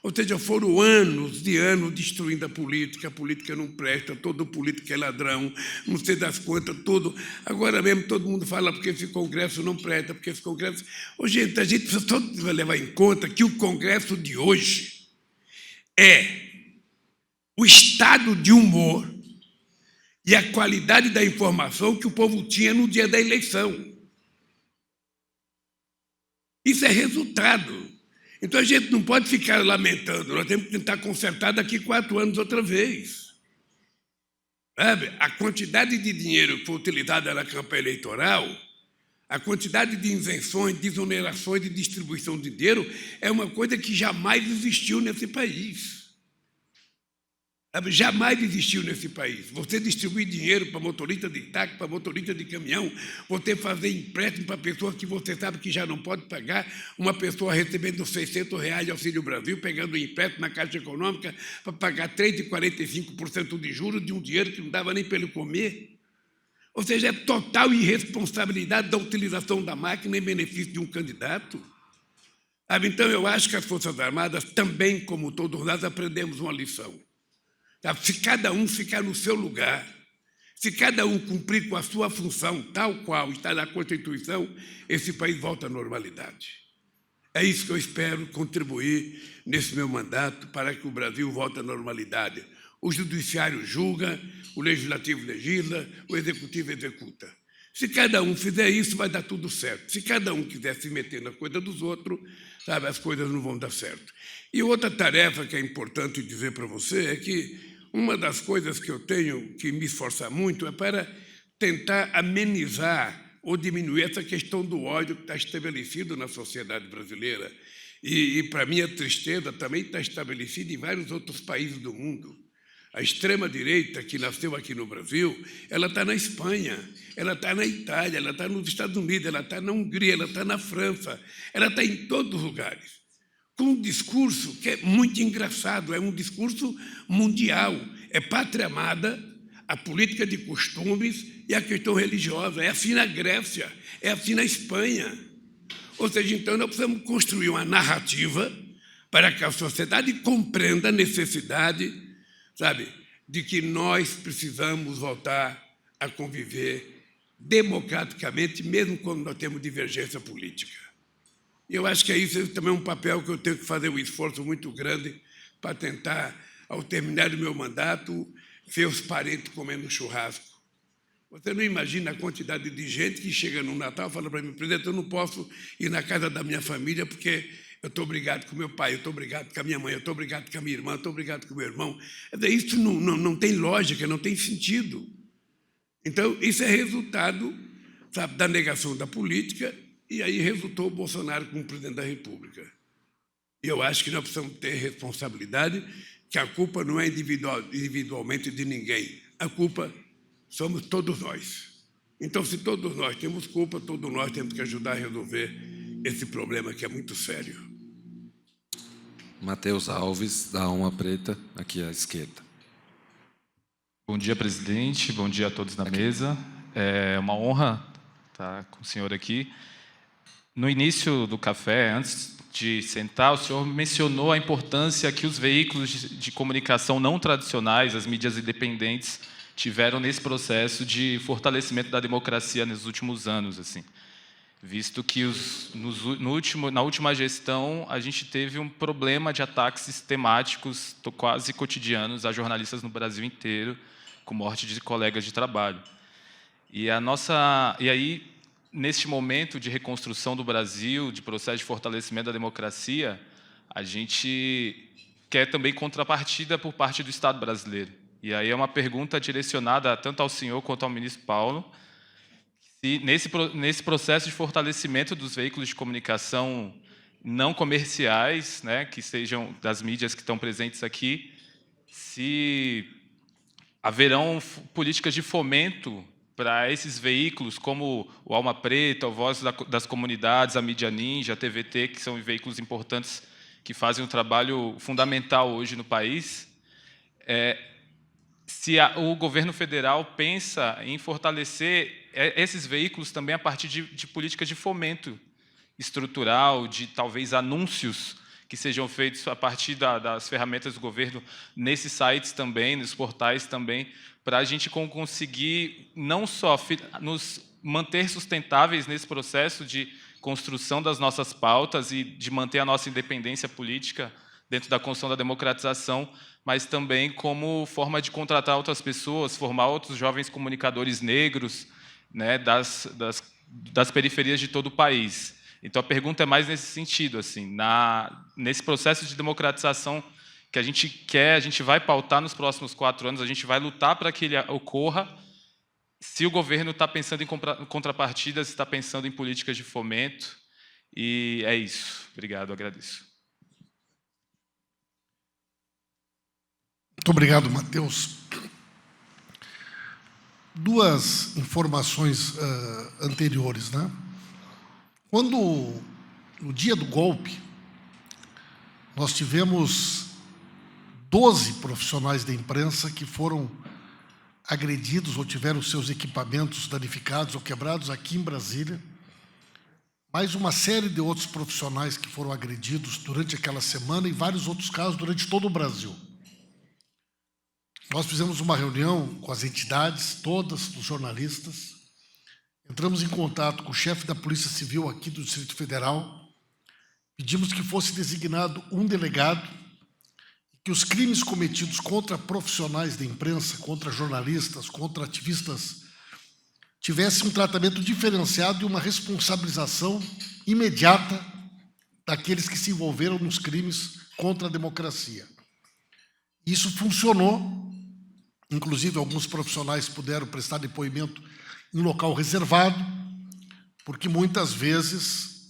Ou seja, foram anos destruindo a política não presta, todo político é ladrão, não sei das quantas, tudo. Agora mesmo todo mundo fala porque esse Congresso não presta, porque esse Congresso... Oh, gente, a gente precisa todo levar em conta que o Congresso de hoje é o estado de humor e a qualidade da informação que o povo tinha no dia da eleição. Isso é resultado. Então, a gente não pode ficar lamentando, nós temos que tentar consertar daqui 4 anos outra vez. Sabe? A quantidade de dinheiro que foi utilizada na campanha eleitoral, a quantidade de isenções, de exonerações, de distribuição de dinheiro, é uma coisa que jamais existiu nesse país. Sabe? Jamais existiu nesse país. Você distribuir dinheiro para motorista de táxi, para motorista de caminhão, você fazer empréstimo para pessoas que você sabe que já não pode pagar, uma pessoa recebendo R$600 de Auxílio Brasil, pegando um empréstimo na Caixa Econômica para pagar 3,45% de juros de um dinheiro que não dava nem para ele comer. Ou seja, é total irresponsabilidade da utilização da máquina em benefício de um candidato. Sabe? Então, eu acho que as Forças Armadas também, como todos nós, aprendemos uma lição. Sabe? Se cada um ficar no seu lugar, se cada um cumprir com a sua função, tal qual está na Constituição, esse país volta à normalidade. É isso que eu espero contribuir nesse meu mandato para que o Brasil volte à normalidade. O Judiciário julga, o Legislativo legisla, o Executivo executa. Se cada um fizer isso, vai dar tudo certo. Se cada um quiser se meter na coisa dos outros, sabe, as coisas não vão dar certo. E outra tarefa que é importante dizer para você é que uma das coisas que eu tenho que me esforçar muito é para tentar amenizar ou diminuir essa questão do ódio que está estabelecido na sociedade brasileira. E para minha tristeza, também está estabelecida em vários outros países do mundo. A extrema-direita, que nasceu aqui no Brasil, ela está na Espanha, ela está na Itália, ela está nos Estados Unidos, ela está na Hungria, ela está na França, ela está em todos os lugares, com um discurso que é muito engraçado, é um discurso mundial, é pátria amada, a política de costumes e a questão religiosa. É assim na Grécia, é assim na Espanha. Ou seja, então, nós precisamos construir uma narrativa para que a sociedade compreenda a necessidade, sabe, de que nós precisamos voltar a conviver democraticamente, mesmo quando nós temos divergência política. E eu acho que isso também é um papel que eu tenho que fazer um esforço muito grande para tentar, ao terminar o meu mandato, ver os parentes comendo churrasco. Você não imagina a quantidade de gente que chega no Natal e fala para mim: presidente, eu não posso ir na casa da minha família porque eu estou brigado com meu pai, eu estou brigado com a minha mãe, eu estou brigado com a minha irmã, eu estou brigado com o meu irmão. Isso não tem lógica, não tem sentido. Então, isso é resultado, sabe, da negação da política, e aí resultou o Bolsonaro como presidente da República. E eu acho que nós precisamos ter responsabilidade, que a culpa não é individualmente de ninguém. A culpa somos todos nós. Então, se todos nós temos culpa, todos nós temos que ajudar a resolver esse problema que é muito sério. Matheus Alves, da Alma Preta, aqui à esquerda. Bom dia, presidente. Bom dia a todos na mesa. É uma honra estar com o senhor aqui. No início do café, antes de sentar, o senhor mencionou a importância que os veículos de comunicação não tradicionais, as mídias independentes, tiveram nesse processo de fortalecimento da democracia nos últimos anos, assim. Visto que na última gestão a gente teve um problema de ataques sistemáticos, quase cotidianos, a jornalistas no Brasil inteiro, com morte de colegas de trabalho. E aí, neste momento de reconstrução do Brasil, de processo de fortalecimento da democracia, a gente quer também contrapartida por parte do Estado brasileiro. E aí é uma pergunta direcionada tanto ao senhor quanto ao ministro Paulo, se nesse processo de fortalecimento dos veículos de comunicação não comerciais, né, que sejam das mídias que estão presentes aqui, se haverão políticas de fomento para esses veículos, como o Alma Preta, o Voz das Comunidades, a Mídia Ninja, a TVT, que são veículos importantes que fazem um trabalho fundamental hoje no país. Se o governo federal pensa em fortalecer esses veículos também a partir de políticas de fomento estrutural, de talvez anúncios que sejam feitos a partir das ferramentas do governo nesses sites também, nos portais também, para a gente conseguir não só nos manter sustentáveis nesse processo de construção das nossas pautas e de manter a nossa independência política dentro da construção da democratização, mas também como forma de contratar outras pessoas, formar outros jovens comunicadores negros, né, das periferias de todo o país. Então, a pergunta é mais nesse sentido, assim, nesse processo de democratização que a gente vai pautar nos próximos 4 anos, a gente vai lutar para que ele ocorra. Se o governo está pensando em contrapartidas, está pensando em políticas de fomento, e é isso. Obrigado, agradeço. Muito obrigado, Matheus. 2 informações anteriores, né? Quando, no dia do golpe, nós tivemos 12 profissionais da imprensa que foram agredidos ou tiveram seus equipamentos danificados ou quebrados aqui em Brasília, mais uma série de outros profissionais que foram agredidos durante aquela semana e vários outros casos durante todo o Brasil. Nós fizemos uma reunião com as entidades, todas, os jornalistas, entramos em contato com o chefe da Polícia Civil aqui do Distrito Federal, pedimos que fosse designado um delegado, que os crimes cometidos contra profissionais da imprensa, contra jornalistas, contra ativistas, tivessem um tratamento diferenciado e uma responsabilização imediata daqueles que se envolveram nos crimes contra a democracia. Isso funcionou, inclusive alguns profissionais puderam prestar depoimento em local reservado, porque muitas vezes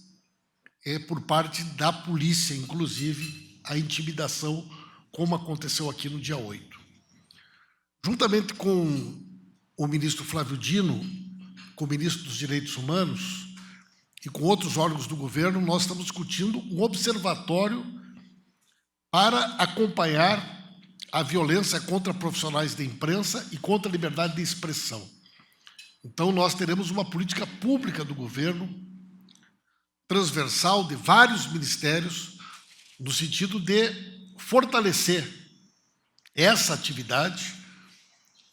é por parte da polícia, inclusive, a intimidação, como aconteceu aqui no dia 8. Juntamente com o ministro Flávio Dino, com o ministro dos Direitos Humanos e com outros órgãos do governo, nós estamos discutindo um observatório para acompanhar a violência contra profissionais da imprensa e contra a liberdade de expressão. Então, nós teremos uma política pública do governo, transversal, de vários ministérios, no sentido de fortalecer essa atividade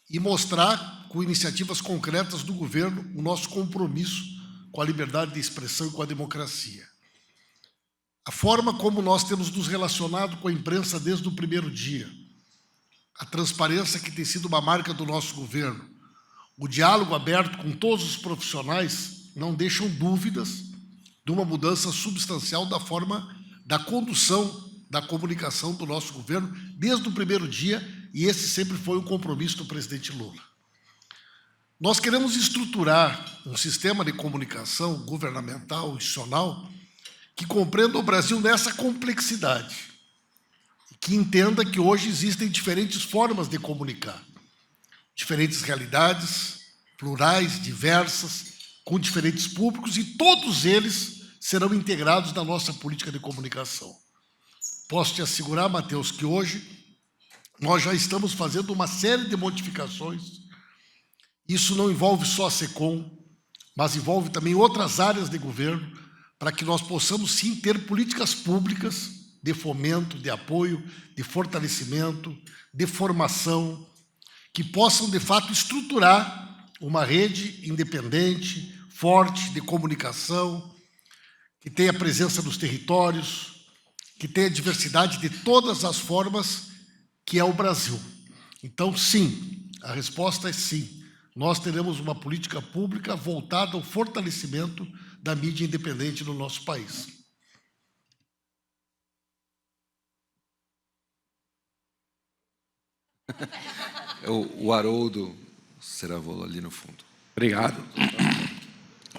e mostrar, com iniciativas concretas do governo, o nosso compromisso com a liberdade de expressão e com a democracia. A forma como nós temos nos relacionado com a imprensa desde o primeiro dia, a transparência que tem sido uma marca do nosso governo, o diálogo aberto com todos os profissionais não deixam dúvidas de uma mudança substancial da forma da condução da comunicação do nosso governo desde o primeiro dia, e esse sempre foi o compromisso do presidente Lula. Nós queremos estruturar um sistema de comunicação governamental, institucional, que compreenda o Brasil nessa complexidade, que entenda que hoje existem diferentes formas de comunicar, diferentes realidades, plurais, diversas, com diferentes públicos, e todos eles serão integrados na nossa política de comunicação. Posso te assegurar, Matheus, que hoje nós já estamos fazendo uma série de modificações. Isso não envolve só a SECOM, mas envolve também outras áreas de governo, para que nós possamos, sim, ter políticas públicas de fomento, de apoio, de fortalecimento, de formação, que possam, de fato, estruturar uma rede independente, forte, de comunicação, que tenha presença nos territórios, que tenha diversidade de todas as formas, que é o Brasil. Então, sim, a resposta é sim. Nós teremos uma política pública voltada ao fortalecimento da mídia independente no nosso país. O Haroldo Ceravola, ali no fundo. Obrigado.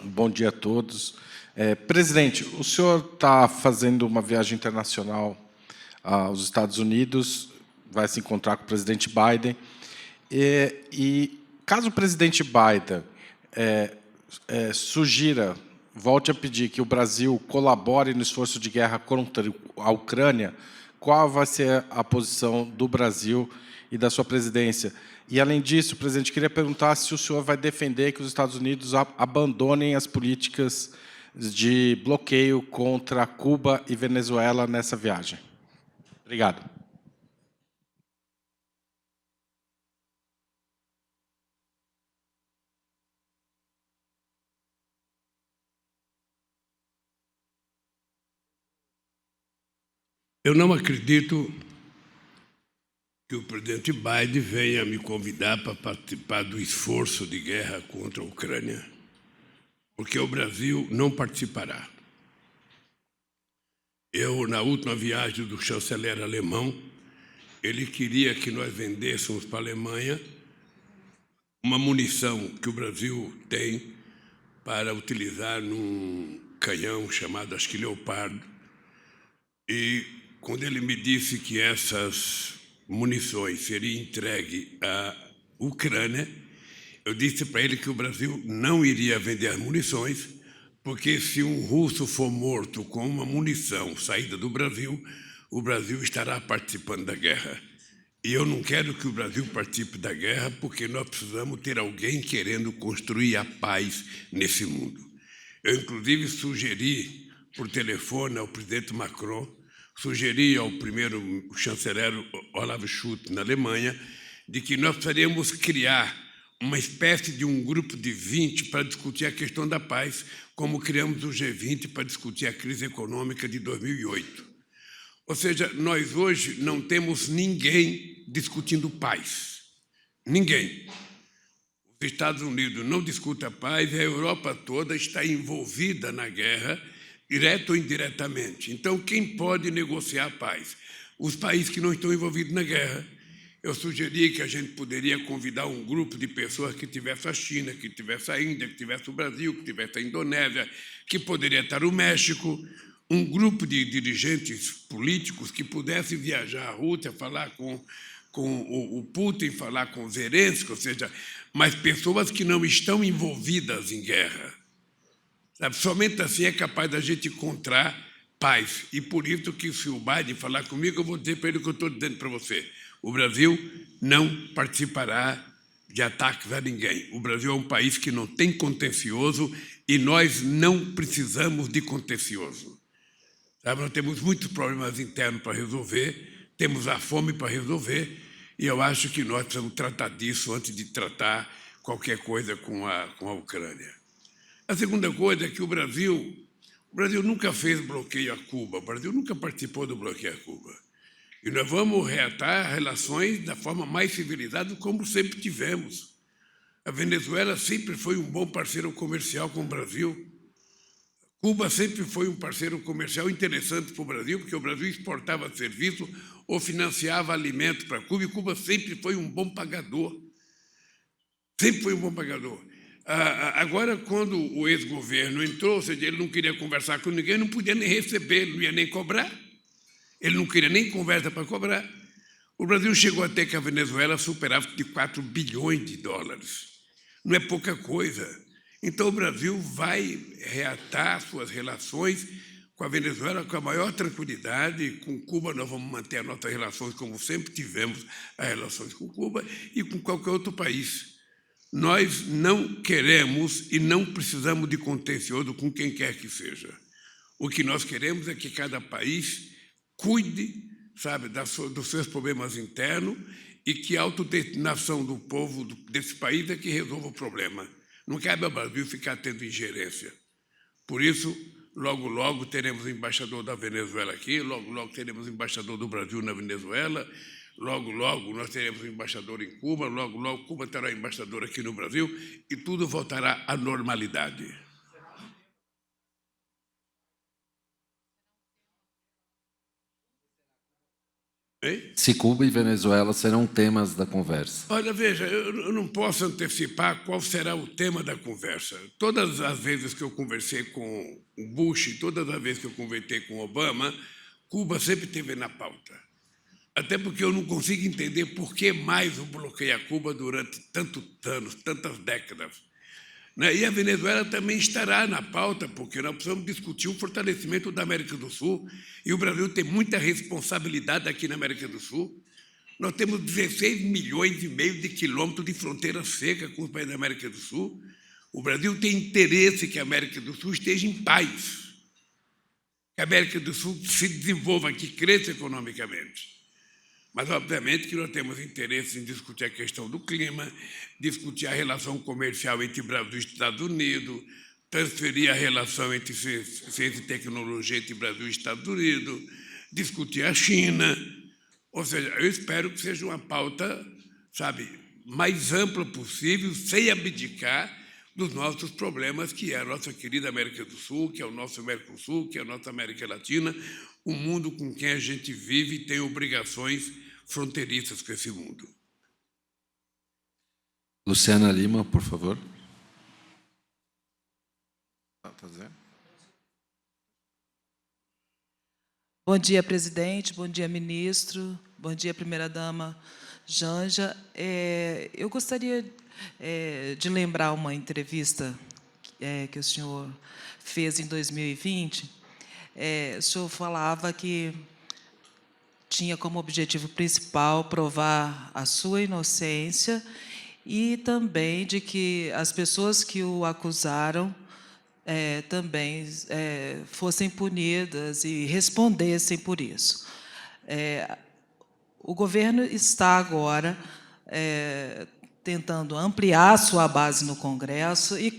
Bom dia a todos. Presidente, o senhor está fazendo uma viagem internacional aos Estados Unidos, vai se encontrar com o presidente Biden, e caso o presidente Biden sugira, volte a pedir que o Brasil colabore no esforço de guerra contra a Ucrânia, qual vai ser a posição do Brasil e da sua presidência? E, além disso, presidente, queria perguntar se o senhor vai defender que os Estados Unidos abandonem as políticas de bloqueio contra Cuba e Venezuela nessa viagem. Obrigado. Eu não acredito que o presidente Biden venha me convidar para participar do esforço de guerra contra a Ucrânia, porque o Brasil não participará. Na última viagem do chanceler alemão, ele queria que nós vendêssemos para a Alemanha uma munição que o Brasil tem para utilizar num canhão chamado, acho que Leopardo. E quando ele me disse que essas munições seriam entregues à Ucrânia, eu disse para ele que o Brasil não iria vender as munições, porque se um russo for morto com uma munição saída do Brasil, o Brasil estará participando da guerra. E eu não quero que o Brasil participe da guerra, porque nós precisamos ter alguém querendo construir a paz nesse mundo. Eu, inclusive, sugeri por telefone ao presidente Macron, sugeri ao primeiro chanceler Olaf Scholz, na Alemanha, de que nós precisaríamos criar uma espécie de um grupo de 20 para discutir a questão da paz, como criamos o G20 para discutir a crise econômica de 2008. Ou seja, nós hoje não temos ninguém discutindo paz. Ninguém. Os Estados Unidos não discutem a paz e a Europa toda está envolvida na guerra, direto ou indiretamente. Então, quem pode negociar a paz? Os países que não estão envolvidos na guerra. Eu sugeri que a gente poderia convidar um grupo de pessoas que tivesse a China, que tivesse a Índia, que tivesse o Brasil, que tivesse a Indonésia, que poderia estar o México, um grupo de dirigentes políticos que pudesse viajar à Rússia, falar com o Putin, falar com o Zelensky, ou seja, mas pessoas que não estão envolvidas em guerra. Sabe? Somente assim é capaz da gente encontrar paz. E por isso que se o Biden falar comigo, eu vou dizer para ele o que eu estou dizendo para você. O Brasil não participará de ataques a ninguém. O Brasil é um país que não tem contencioso e nós não precisamos de contencioso. Sabe? Nós temos muitos problemas internos para resolver, temos a fome para resolver e eu acho que nós precisamos tratar disso antes de tratar qualquer coisa com a Ucrânia. A segunda coisa é que o Brasil nunca fez bloqueio a Cuba, o Brasil nunca participou do bloqueio a Cuba. E nós vamos reatar relações da forma mais civilizada, como sempre tivemos. A Venezuela sempre foi um bom parceiro comercial com o Brasil. Cuba sempre foi um parceiro comercial interessante para o Brasil, porque o Brasil exportava serviço ou financiava alimentos para Cuba, e Cuba sempre foi um bom pagador. Sempre foi um bom pagador. Agora, quando o ex-governo entrou, ou seja, ele não queria conversar com ninguém, não podia nem receber, não ia nem cobrar. Ele não queria nem conversa para cobrar. O Brasil chegou até que a Venezuela superava de 4 bilhões de dólares. Não é pouca coisa. Então, o Brasil vai reatar suas relações com a Venezuela com a maior tranquilidade. Com Cuba, nós vamos manter as nossas relações como sempre tivemos as relações com Cuba e com qualquer outro país. Nós não queremos e não precisamos de contencioso com quem quer que seja. O que nós queremos é que cada país cuide, sabe, dos seus problemas internos e que a autodeterminação do povo desse país é que resolva o problema. Não cabe ao Brasil ficar tendo ingerência. Por isso, logo, logo teremos o embaixador da Venezuela aqui, logo, logo teremos o embaixador do Brasil na Venezuela, logo, logo nós teremos o embaixador em Cuba, logo, logo Cuba terá o embaixador aqui no Brasil e tudo voltará à normalidade. Se Cuba e Venezuela serão temas da conversa. Olha, veja, eu não posso antecipar qual será o tema da conversa. Todas as vezes que eu conversei com o Bush e todas as vezes que eu conversei com o Obama, Cuba sempre esteve na pauta. Até porque eu não consigo entender por que mais o bloqueio a Cuba durante tantos anos, tantas décadas. E a Venezuela também estará na pauta, porque nós precisamos discutir o fortalecimento da América do Sul, e o Brasil tem muita responsabilidade aqui na América do Sul. Nós temos 16 milhões e meio de quilômetros de fronteira seca com os países da América do Sul. O Brasil tem interesse que a América do Sul esteja em paz, que a América do Sul se desenvolva, que cresça economicamente. Mas, obviamente, que nós temos interesse em discutir a questão do clima, discutir a relação comercial entre Brasil e Estados Unidos, transferir a relação entre ciência e tecnologia entre Brasil e Estados Unidos, discutir a China. Ou seja, eu espero que seja uma pauta, sabe, mais ampla possível, sem abdicar dos nossos problemas, que é a nossa querida América do Sul, que é o nosso Mercosul, que é a nossa América Latina, um mundo com quem a gente vive e tem obrigações fronteiriças com esse mundo. Luciana Lima, por favor. Bom dia, presidente. Bom dia, ministro. Bom dia, primeira-dama Janja. Eu gostaria de lembrar uma entrevista que o senhor fez em 2020. O senhor falava que tinha como objetivo principal provar a sua inocência e também de que as pessoas que o acusaram também fossem punidas e respondessem por isso. O governo está agora tentando ampliar sua base no Congresso, e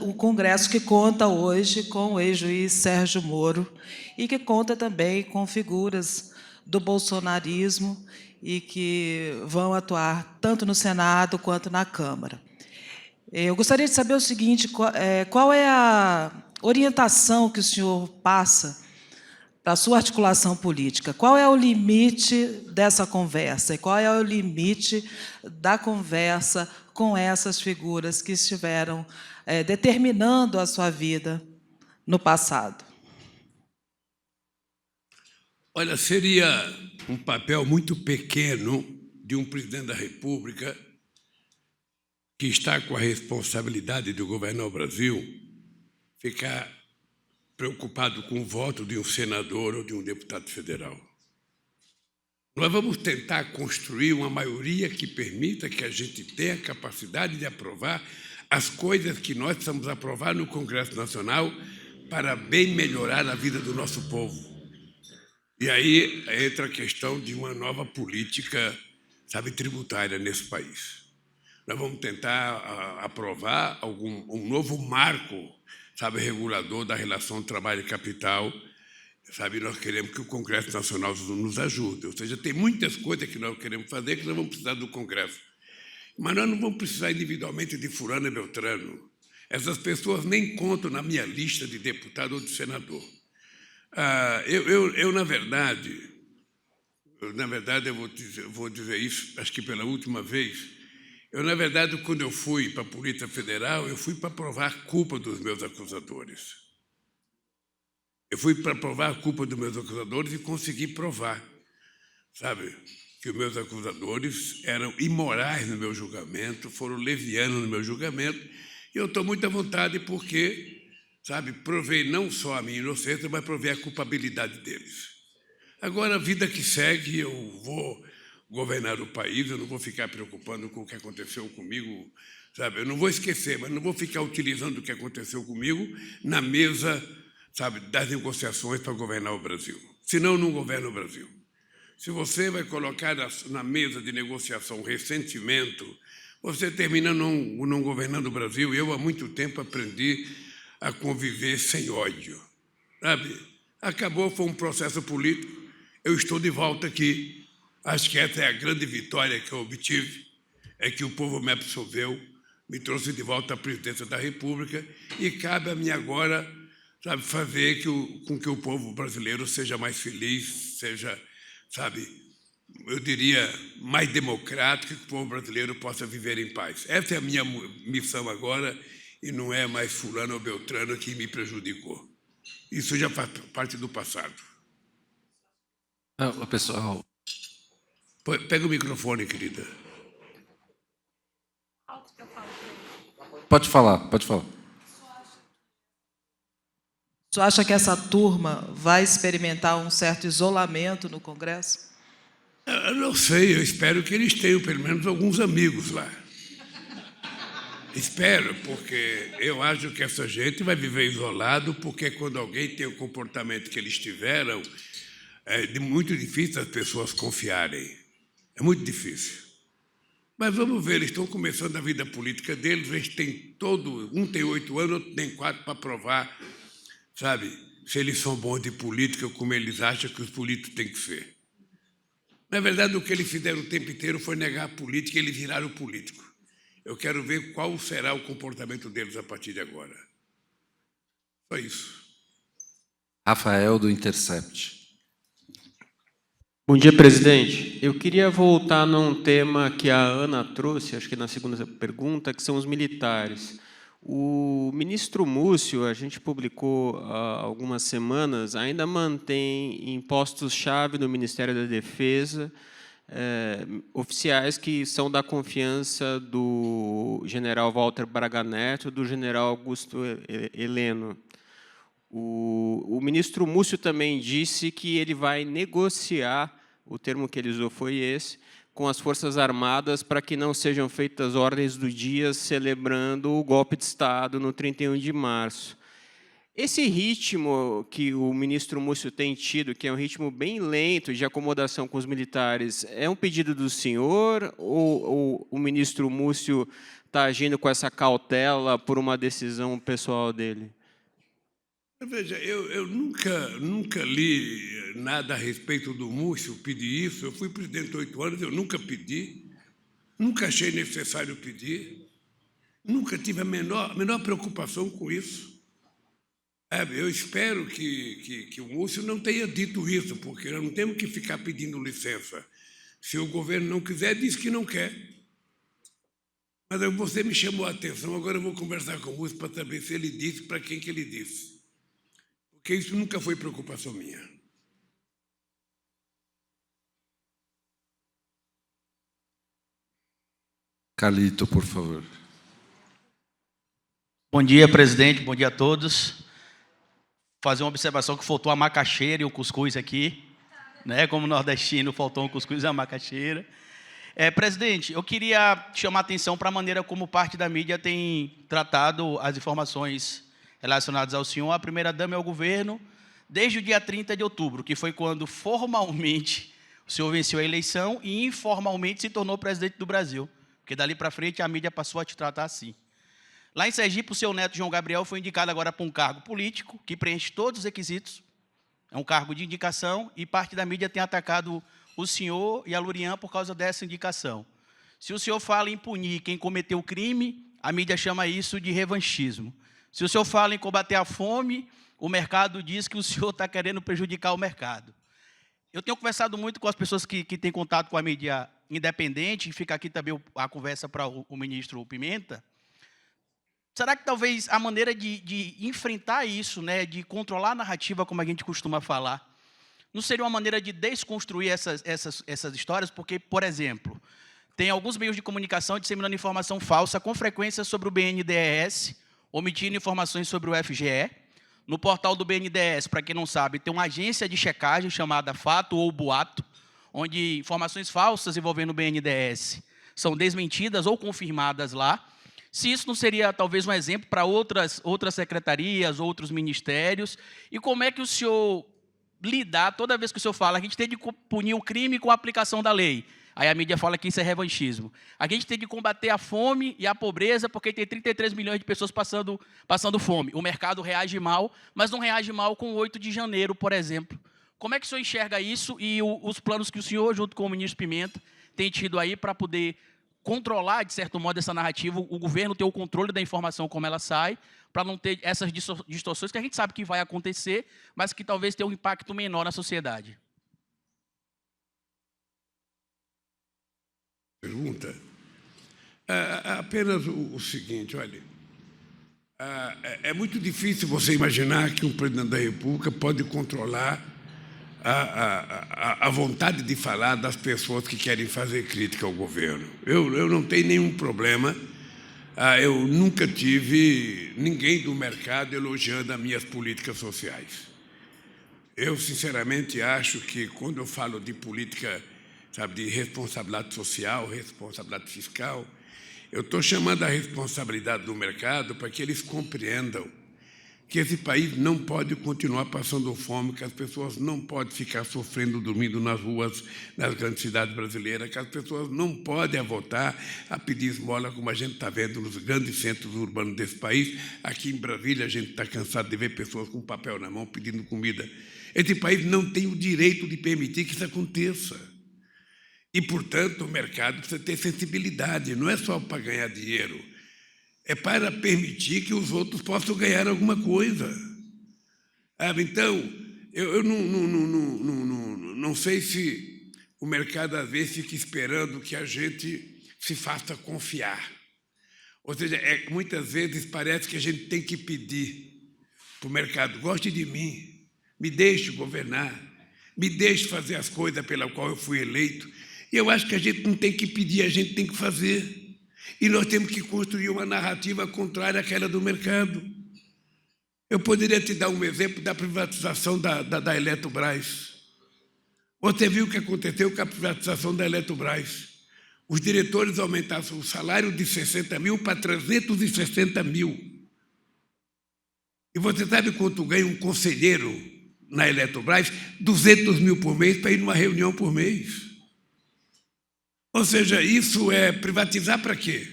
o Congresso que conta hoje com o ex-juiz Sérgio Moro e que conta também com figuras do bolsonarismo e que vão atuar tanto no Senado quanto na Câmara. Eu gostaria de saber o seguinte, qual é a orientação que o senhor passa para a sua articulação política? Qual é o limite dessa conversa? E qual é o limite da conversa com essas figuras que estiveram determinando a sua vida no passado? Olha, seria um papel muito pequeno de um presidente da República que está com a responsabilidade de governar o Brasil ficar preocupado com o voto de um senador ou de um deputado federal. Nós vamos tentar construir uma maioria que permita que a gente tenha a capacidade de aprovar as coisas que nós precisamos aprovar no Congresso Nacional para bem melhorar a vida do nosso povo. E aí entra a questão de uma nova política, tributária nesse país. Nós vamos tentar aprovar um novo marco, regulador da relação trabalho e capital. Nós queremos que o Congresso Nacional nos ajude. Ou seja, tem muitas coisas que nós queremos fazer que nós vamos precisar do Congresso. Mas nós não vamos precisar individualmente de fulano e beltrano. Essas pessoas nem contam na minha lista de deputado ou de senador. Na verdade, eu vou dizer isso, acho que pela última vez. Na verdade, quando eu fui para a Polícia Federal, eu fui para provar a culpa dos meus acusadores. Eu fui para provar a culpa dos meus acusadores e consegui provar, que os meus acusadores eram imorais no meu julgamento, foram levianos no meu julgamento, e eu estou muito à vontade porque, provei não só a minha inocência, mas provei a culpabilidade deles. Agora, a vida que segue, eu vou governar o país, eu não vou ficar preocupando com o que aconteceu comigo, eu não vou esquecer, mas não vou ficar utilizando o que aconteceu comigo na mesa, das negociações para governar o Brasil. Senão, eu não governo o Brasil. Se você vai colocar na mesa de negociação ressentimento, você termina não governando o Brasil. Eu, há muito tempo, aprendi a conviver sem ódio. Acabou, foi um processo político, eu estou de volta aqui. Acho que essa é a grande vitória que eu obtive, é que o povo me absolveu, me trouxe de volta à presidência da República e cabe a mim agora, fazer com que o povo brasileiro seja mais feliz, seja, eu diria, mais democrático, que o povo brasileiro possa viver em paz. Essa é a minha missão agora e não é mais fulano ou beltrano que me prejudicou. Isso já faz parte do passado. Pessoal... Pega o microfone, querida. Pode falar, pode falar. O senhor acha que essa turma vai experimentar um certo isolamento no Congresso? Eu não sei, eu espero que eles tenham pelo menos alguns amigos lá. Espero, porque eu acho que essa gente vai viver isolado, porque quando alguém tem o comportamento que eles tiveram, é muito difícil as pessoas confiarem. É muito difícil. Mas vamos ver, eles estão começando a vida política deles, eles têm um tem 8 anos, outro tem 4 para provar, se eles são bons de política, como eles acham que os políticos têm que ser. Na verdade, o que eles fizeram o tempo inteiro foi negar a política e eles viraram político. Eu quero ver qual será o comportamento deles a partir de agora. Só isso. Rafael, do Intercept. Bom dia, presidente. Eu queria voltar num tema que a Ana trouxe, acho que na segunda pergunta, que são os militares. O ministro Múcio, a gente publicou há algumas semanas, ainda mantém em postos-chave no Ministério da Defesa oficiais que são da confiança do general Walter Braga Neto e do general Augusto Heleno. O ministro Múcio também disse que ele vai negociar o termo que ele usou foi esse, com as Forças Armadas para que não sejam feitas ordens do dia celebrando o golpe de Estado no 31 de março. Esse ritmo que o ministro Múcio tem tido, que é um ritmo bem lento de acomodação com os militares, é um pedido do senhor ou o ministro Múcio está agindo com essa cautela por uma decisão pessoal dele? Veja, eu nunca li nada a respeito do Múcio pedir isso. Eu fui presidente 8 anos, eu nunca pedi, nunca achei necessário pedir, nunca tive a menor preocupação com isso. Eu espero que o Múcio não tenha dito isso, porque nós não temos que ficar pedindo licença. Se o governo não quiser, diz que não quer. Mas você me chamou a atenção, agora eu vou conversar com o Múcio para saber se ele disse, para quem que ele disse. Porque isso nunca foi preocupação minha. Calito, por favor. Bom dia, presidente. Bom dia a todos. Fazer uma observação que faltou a macaxeira e o cuscuz aqui, né? Como nordestino, faltou um cuscuz e a macaxeira. Presidente, eu queria chamar a atenção para a maneira como parte da mídia tem tratado as informações relacionadas ao senhor, a primeira-dama e ao governo, desde o dia 30 de outubro, que foi quando formalmente o senhor venceu a eleição e informalmente se tornou presidente do Brasil, porque dali para frente a mídia passou a te tratar assim. Lá em Sergipe, o seu neto, João Gabriel, foi indicado agora para um cargo político, que preenche todos os requisitos, é um cargo de indicação, e parte da mídia tem atacado o senhor e a Lurian por causa dessa indicação. Se o senhor fala em punir quem cometeu o crime, a mídia chama isso de revanchismo. Se o senhor fala em combater a fome, o mercado diz que o senhor está querendo prejudicar o mercado. Eu tenho conversado muito com as pessoas que têm contato com a mídia independente, e fica aqui também a conversa para o ministro Pimenta. Será que talvez a maneira de enfrentar isso, né, de controlar a narrativa, como a gente costuma falar, não seria uma maneira de desconstruir essas histórias? Porque, por exemplo, tem alguns meios de comunicação disseminando informação falsa com frequência sobre o BNDES, omitindo informações sobre o FGE. No portal do BNDES, para quem não sabe, tem uma agência de checagem chamada Fato ou Boato, onde informações falsas envolvendo o BNDES são desmentidas ou confirmadas lá. Se isso não seria, talvez, um exemplo para outras secretarias, outros ministérios, e como é que o senhor lidar, toda vez que o senhor fala, a gente tem de punir o crime com a aplicação da lei. Aí a mídia fala que isso é revanchismo. A gente tem de combater a fome e a pobreza, porque tem 33 milhões de pessoas passando fome. O mercado reage mal, mas não reage mal com o 8 de janeiro, por exemplo. Como é que o senhor enxerga isso e os planos que o senhor, junto com o ministro Pimenta, tem tido aí para poder controlar, de certo modo, essa narrativa, o governo ter o controle da informação como ela sai, para não ter essas distorções que a gente sabe que vai acontecer, mas que talvez tenha um impacto menor na sociedade? Pergunta. Apenas o seguinte, olha, é muito difícil você imaginar que um presidente da República pode controlar a vontade de falar das pessoas que querem fazer crítica ao governo. Eu não tenho nenhum problema. Eu nunca tive ninguém do mercado elogiando as minhas políticas sociais. Eu, sinceramente, acho que quando eu falo de política, sabe, de responsabilidade social, responsabilidade fiscal, eu estou chamando a responsabilidade do mercado para que eles compreendam que esse país não pode continuar passando fome, que as pessoas não podem ficar sofrendo, dormindo nas ruas, nas grandes cidades brasileiras, que as pessoas não podem votar a pedir esmola, como a gente está vendo nos grandes centros urbanos desse país. Aqui em Brasília, a gente está cansado de ver pessoas com papel na mão pedindo comida. Esse país não tem o direito de permitir que isso aconteça. E, portanto, o mercado precisa ter sensibilidade, não é só para ganhar dinheiro, é para permitir que os outros possam ganhar alguma coisa. Então, eu não sei se o mercado, às vezes, fica esperando que a gente se faça confiar. Ou seja, muitas vezes parece que a gente tem que pedir para o mercado: goste de mim, me deixe governar, me deixe fazer as coisas pelas quais eu fui eleito. E eu acho que a gente não tem que pedir, a gente tem que fazer. E nós temos que construir uma narrativa contrária àquela do mercado. Eu poderia te dar um exemplo da privatização da Eletrobras. Você viu o que aconteceu com a privatização da Eletrobras. Os diretores aumentaram o salário de 60 mil para 360 mil. E você sabe quanto ganha um conselheiro na Eletrobras? 200 mil por mês para ir numa reunião por mês. Ou seja, isso é privatizar para quê?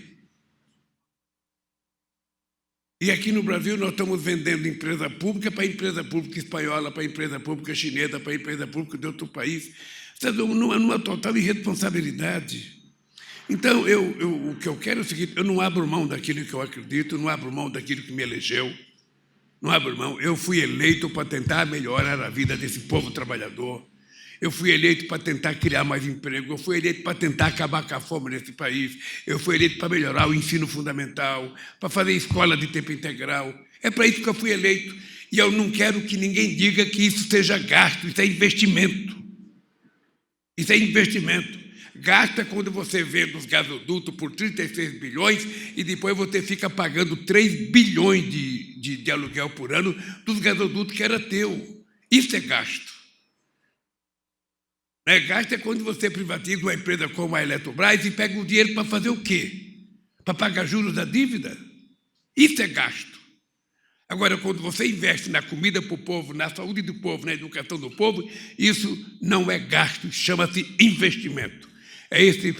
E aqui no Brasil nós estamos vendendo empresa pública para empresa pública espanhola, para empresa pública chinesa, para empresa pública de outro país. Numa total irresponsabilidade. Então, o que eu quero é o seguinte, eu não abro mão daquilo que eu acredito, não abro mão daquilo que me elegeu, não abro mão. Eu fui eleito para tentar melhorar a vida desse povo trabalhador. Eu fui eleito para tentar criar mais emprego, eu fui eleito para tentar acabar com a fome nesse país, eu fui eleito para melhorar o ensino fundamental, para fazer escola de tempo integral. É para isso que eu fui eleito. E eu não quero que ninguém diga que isso seja gasto, isso é investimento. Isso é investimento. Gasto é quando você vende os gasodutos por 36 bilhões e depois você fica pagando 3 bilhões de aluguel por ano dos gasodutos que era teu. Isso é gasto. Gasto é quando você privatiza uma empresa como a Eletrobras e pega o dinheiro para fazer o quê? Para pagar juros da dívida? Isso é gasto. Agora, quando você investe na comida para o povo, na saúde do povo, na educação do povo, isso não é gasto, chama-se investimento. É esse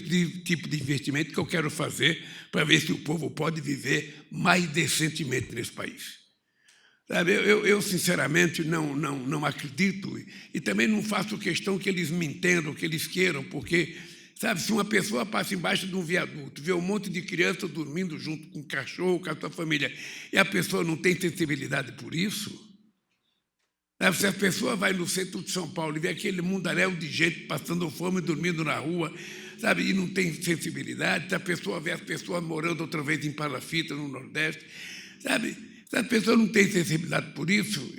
tipo de investimento que eu quero fazer para ver se o povo pode viver mais decentemente nesse país. Sabe, eu sinceramente, não acredito e também não faço questão que eles me entendam, que eles queiram, porque, sabe, se uma pessoa passa embaixo de um viaduto, vê um monte de criança dormindo junto com um cachorro, com a sua família, e a pessoa não tem sensibilidade por isso, sabe, se a pessoa vai no centro de São Paulo e vê aquele mundaréu de gente passando fome, dormindo na rua, sabe, e não tem sensibilidade, se a pessoa vê as pessoas morando outra vez em palafita, no Nordeste, sabe, se a pessoa não tem sensibilidade por isso,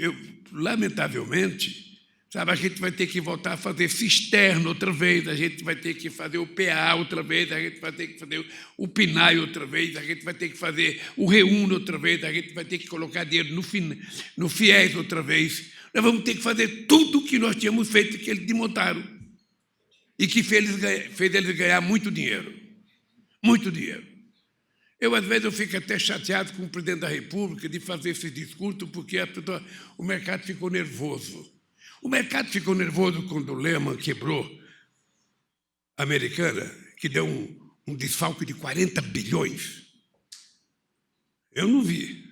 lamentavelmente, sabe, a gente vai ter que voltar a fazer cisterna outra vez, a gente vai ter que fazer o PA outra vez, a gente vai ter que fazer o PNAE outra vez, a gente vai ter que fazer o REUNE outra vez, a gente vai ter que colocar dinheiro no FIES outra vez. Nós vamos ter que fazer tudo o que nós tínhamos feito, que eles desmontaram, e que fez eles ganhar muito dinheiro. Muito dinheiro. Às vezes, eu fico até chateado com o presidente da República de fazer esse discurso, porque o mercado ficou nervoso. O mercado ficou nervoso quando o Lehman quebrou a Americana, que deu um desfalque de 40 bilhões. Eu não vi.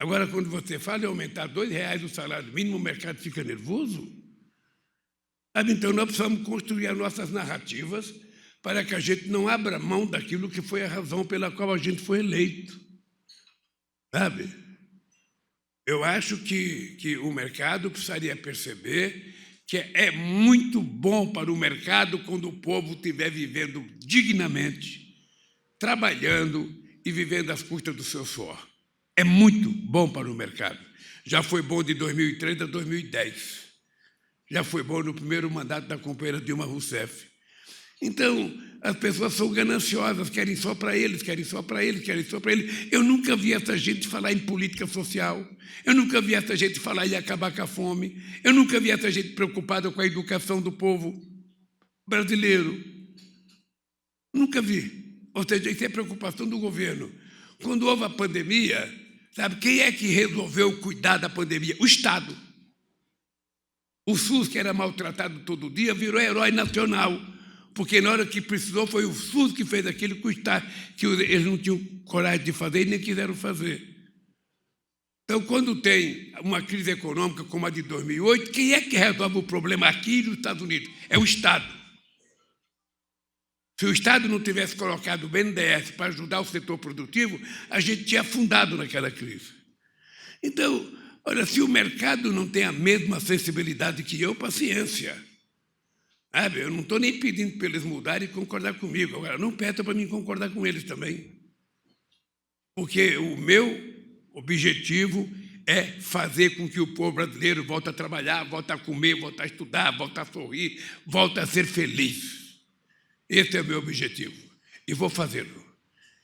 Agora, quando você fala em aumentar R$2 o salário mínimo, o mercado fica nervoso. Então, nós precisamos construir as nossas narrativas para que a gente não abra mão daquilo que foi a razão pela qual a gente foi eleito. Sabe? Eu acho que o mercado precisaria perceber que é muito bom para o mercado quando o povo estiver vivendo dignamente, trabalhando e vivendo às custas do seu suor. É muito bom para o mercado. Já foi bom de 2003 a 2010. Já foi bom no primeiro mandato da companheira Dilma Rousseff. Então, as pessoas são gananciosas, querem só para eles, querem só para eles, querem só para eles. Eu nunca vi essa gente falar em política social, eu nunca vi essa gente falar em acabar com a fome, eu nunca vi essa gente preocupada com a educação do povo brasileiro. Nunca vi. Ou seja, isso é preocupação do governo. Quando houve a pandemia, sabe, quem é que resolveu cuidar da pandemia? O Estado. O SUS, que era maltratado todo dia, virou herói nacional. Porque na hora que precisou foi o SUS que fez aquilo que eles não tinham coragem de fazer e nem quiseram fazer. Então, quando tem uma crise econômica como a de 2008, quem é que resolve o problema aqui nos Estados Unidos? É o Estado. Se o Estado não tivesse colocado o BNDES para ajudar o setor produtivo, a gente tinha afundado naquela crise. Então, olha, se o mercado não tem a mesma sensibilidade que eu, paciência. Eu não estou nem pedindo para eles mudarem e concordar comigo. Agora, não peça para mim concordar com eles também. Porque o meu objetivo é fazer com que o povo brasileiro volte a trabalhar, volte a comer, volte a estudar, volte a sorrir, volte a ser feliz. Esse é o meu objetivo. E vou fazê-lo,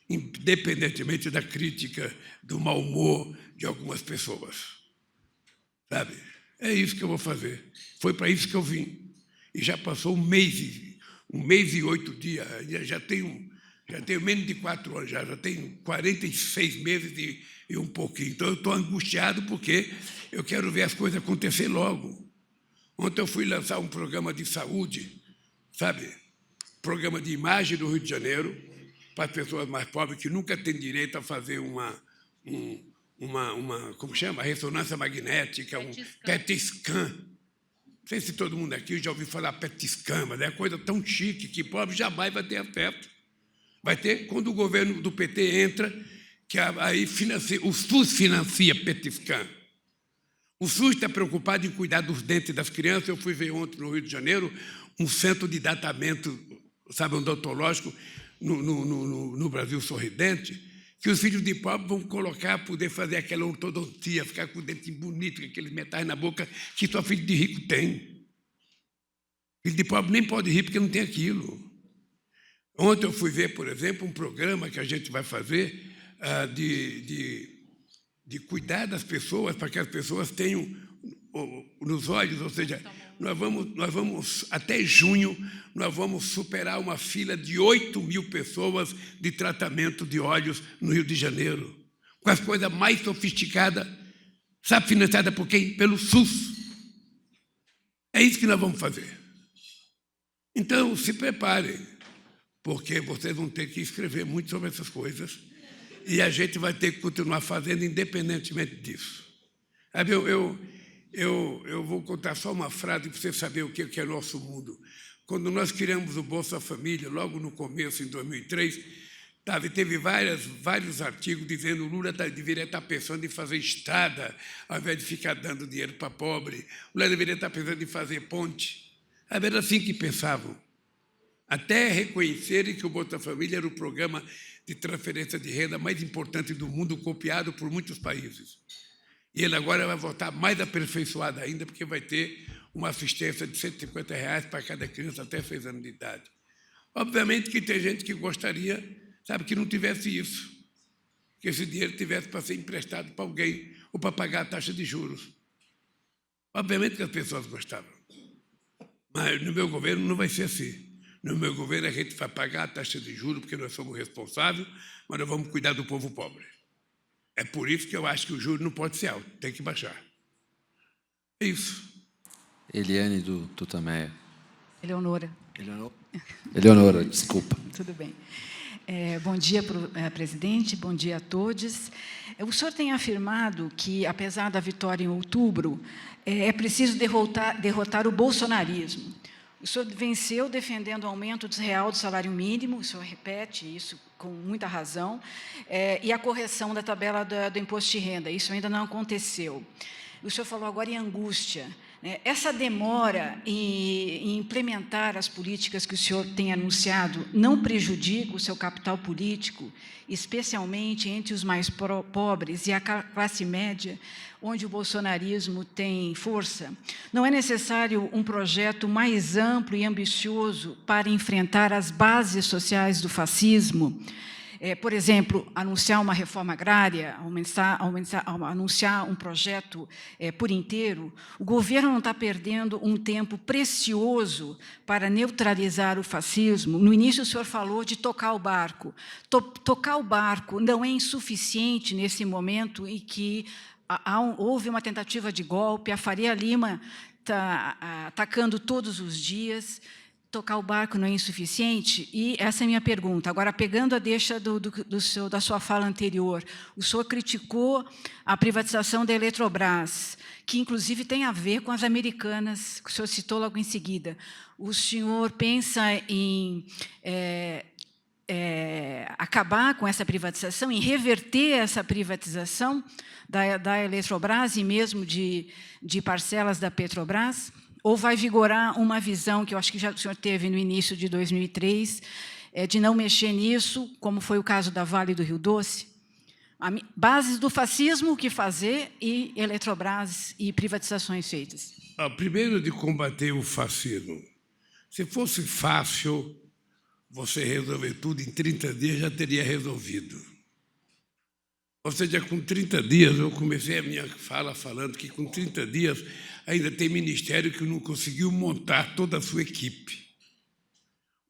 independentemente da crítica, do mau humor de algumas pessoas. Sabe? É isso que eu vou fazer. Foi para isso que eu vim. E já passou um mês e 8 dias. Já tenho menos de 4 anos, já tenho 46 meses e um pouquinho. Então, eu estou angustiado porque eu quero ver as coisas acontecer logo. Ontem eu fui lançar um programa de saúde, sabe? Programa de imagem do Rio de Janeiro, para as pessoas mais pobres que nunca têm direito a fazer como chama? Ressonância magnética, um PET scan. Não sei se todo mundo aqui já ouviu falar PET scan, mas é coisa tão chique que pobre jamais vai ter acesso. Vai ter quando o governo do PT entra, que aí o SUS financia PET scan. O SUS está preocupado em cuidar dos dentes das crianças. Eu fui ver ontem no Rio de Janeiro um centro de tratamento, sabe, odontológico no Brasil Sorridente, que os filhos de pobre vão colocar, poder fazer aquela ortodontia, ficar com o dente bonito, com aqueles metais na boca, que só filho de rico tem. Filho de pobre nem pode rir porque não tem aquilo. Ontem eu fui ver, por exemplo, um programa que a gente vai fazer de cuidar das pessoas, para que as pessoas tenham nos olhos, ou seja, nós vamos até junho, nós vamos superar uma fila de 8.000 pessoas de tratamento de olhos no Rio de Janeiro, com as coisas mais sofisticadas, sabe, financiada por quem? Pelo SUS. É isso que nós vamos fazer. Então, se preparem, porque vocês vão ter que escrever muito sobre essas coisas e a gente vai ter que continuar fazendo independentemente disso. Sabe, eu vou contar só uma frase para você saber o que é nosso mundo. Quando nós criamos o Bolsa Família, logo no começo, em 2003, teve vários artigos dizendo que o Lula deveria estar pensando em fazer estrada, ao invés de ficar dando dinheiro para pobre. O Lula deveria estar pensando em fazer ponte. Era assim que pensavam. Até reconhecerem que o Bolsa Família era o programa de transferência de renda mais importante do mundo, copiado por muitos países. E ele agora vai voltar mais aperfeiçoado ainda, porque vai ter uma assistência de R$ 150 para cada criança até 6 anos de idade. Obviamente que tem gente que gostaria, sabe, que não tivesse isso, que esse dinheiro tivesse para ser emprestado para alguém ou para pagar a taxa de juros. Obviamente que as pessoas gostavam. Mas no meu governo não vai ser assim. No meu governo a gente vai pagar a taxa de juros porque nós somos responsáveis, mas nós vamos cuidar do povo pobre. É por isso que eu acho que o juro não pode ser alto, tem que baixar. É isso. Eliane do Tutameia. Eleonora, desculpa. tudo bem. Bom dia, presidente, bom dia a todos. O senhor tem afirmado que, apesar da vitória em outubro, é preciso derrotar o bolsonarismo. O senhor venceu defendendo o aumento real do salário mínimo, o senhor repete isso com muita razão, e a correção da tabela do imposto de renda, isso ainda não aconteceu. O senhor falou agora em angústia. Essa demora em implementar as políticas que o senhor tem anunciado não prejudica o seu capital político, especialmente entre os mais pobres e a classe média, onde o bolsonarismo tem força? Não é necessário um projeto mais amplo e ambicioso para enfrentar as bases sociais do fascismo? Por exemplo, anunciar uma reforma agrária, anunciar um projeto por inteiro. O governo não está perdendo um tempo precioso para neutralizar o fascismo. No início, o senhor falou de tocar o barco. Tocar o barco não é insuficiente nesse momento em que houve uma tentativa de golpe, a Faria Lima está atacando todos os dias. Tocar o barco não é insuficiente? E essa é a minha pergunta. Agora, pegando a deixa da sua fala anterior, o senhor criticou a privatização da Eletrobras, que, inclusive, tem a ver com as americanas, que o senhor citou logo em seguida. O senhor pensa em acabar com essa privatização, em reverter essa privatização da Eletrobras e mesmo de parcelas da Petrobras? Ou vai vigorar uma visão que eu acho que já o senhor teve no início de 2003, de não mexer nisso, como foi o caso da Vale do Rio Doce? Bases do fascismo, o que fazer, e Eletrobras e privatizações feitas. Primeiro, de combater o fascismo. Se fosse fácil você resolver tudo em 30 dias, já teria resolvido. Ou seja, com 30 dias, eu comecei a minha fala falando que com 30 dias ainda tem ministério que não conseguiu montar toda a sua equipe.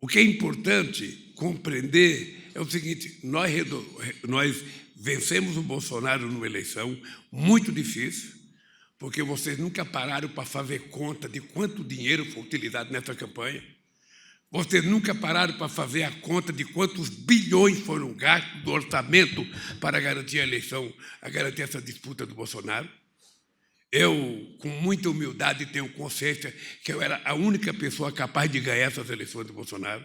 O que é importante compreender é o seguinte: nós vencemos o Bolsonaro numa eleição muito difícil, porque vocês nunca pararam para fazer conta de quanto dinheiro foi utilizado nessa campanha. Vocês nunca pararam para fazer a conta de quantos bilhões foram gastos do orçamento para garantir a eleição, a garantir essa disputa do Bolsonaro. Eu, com muita humildade, tenho consciência que eu era a única pessoa capaz de ganhar essas eleições do Bolsonaro,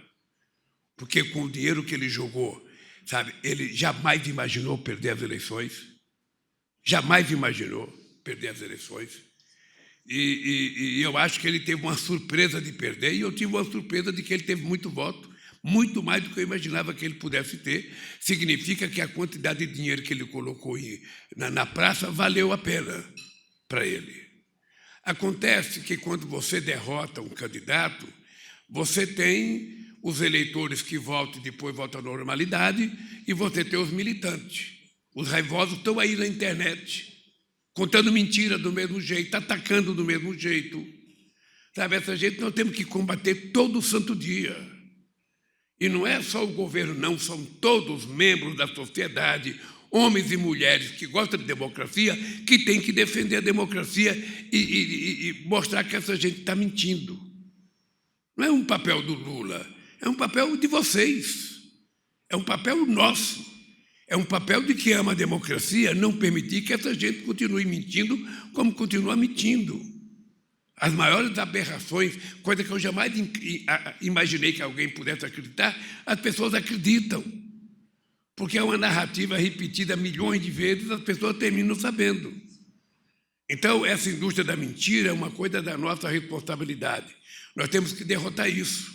porque com o dinheiro que ele jogou, sabe, ele jamais imaginou perder as eleições, jamais imaginou perder as eleições. E eu acho que ele teve uma surpresa de perder, e eu tive uma surpresa de que ele teve muito voto, muito mais do que eu imaginava que ele pudesse ter. Significa que a quantidade de dinheiro que ele colocou na praça valeu a pena para ele. Acontece que quando você derrota um candidato, você tem os eleitores que voltam e depois voltam à normalidade, e você tem os militantes. Os raivosos estão aí na internet, contando mentira do mesmo jeito, atacando do mesmo jeito. Sabe, essa gente nós temos que combater todo santo dia. E não é só o governo, não, são todos membros da sociedade, homens e mulheres que gostam de democracia, que têm que defender a democracia e mostrar que essa gente está mentindo. Não é um papel do Lula, é um papel de vocês, é um papel nosso. É um papel de quem ama a democracia não permitir que essa gente continue mentindo como continua mentindo. As maiores aberrações, coisa que eu jamais imaginei que alguém pudesse acreditar, as pessoas acreditam. Porque é uma narrativa repetida milhões de vezes, as pessoas terminam sabendo. Então, essa indústria da mentira é uma coisa da nossa responsabilidade. Nós temos que derrotar isso.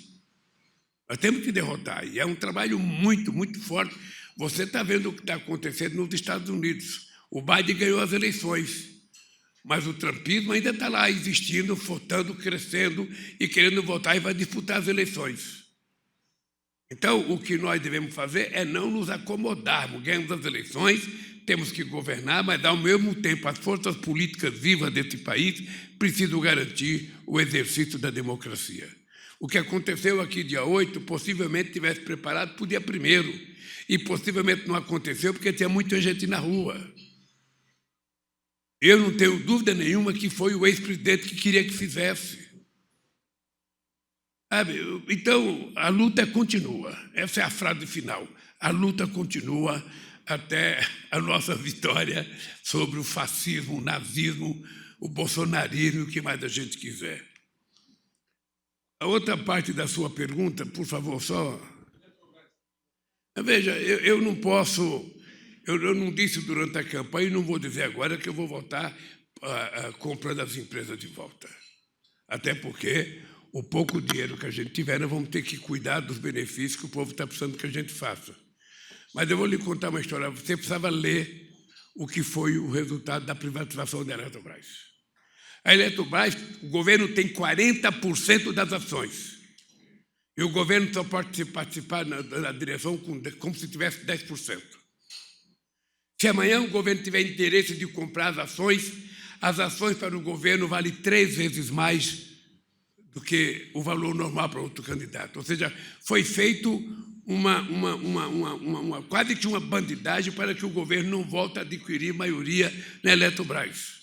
Nós temos que derrotar. E é um trabalho muito, muito forte. Você está vendo o que está acontecendo nos Estados Unidos. O Biden ganhou as eleições, mas o trumpismo ainda está lá existindo, votando, crescendo e querendo votar e vai disputar as eleições. Então, o que nós devemos fazer é não nos acomodarmos. Ganhamos as eleições, temos que governar, mas, ao mesmo tempo, as forças políticas vivas desse país precisam garantir o exercício da democracia. O que aconteceu aqui dia 8, possivelmente tivesse preparado para o dia 1º. E possivelmente não aconteceu porque tinha muita gente na rua. Eu não tenho dúvida nenhuma que foi o ex-presidente que queria que fizesse. Então, a luta continua. Essa é a frase final. A luta continua até a nossa vitória sobre o fascismo, o nazismo, o bolsonarismo e o que mais a gente quiser. A outra parte da sua pergunta, por favor, só... Veja, eu não posso, eu não disse durante a campanha e não vou dizer agora que eu vou votar comprando as empresas de volta. Até porque o pouco dinheiro que a gente tiver, nós vamos ter que cuidar dos benefícios que o povo está precisando que a gente faça. Mas eu vou lhe contar uma história. Você precisava ler o que foi o resultado da privatização da Eletrobras. A Eletrobras, o governo tem 40% das ações. E o governo só pode participar na direção como se tivesse 10%. Se amanhã o governo tiver interesse de comprar as ações para o governo valem 3 vezes mais do que o valor normal para outro candidato. Ou seja, foi feito quase que uma bandidagem para que o governo não volte a adquirir maioria na Eletrobras.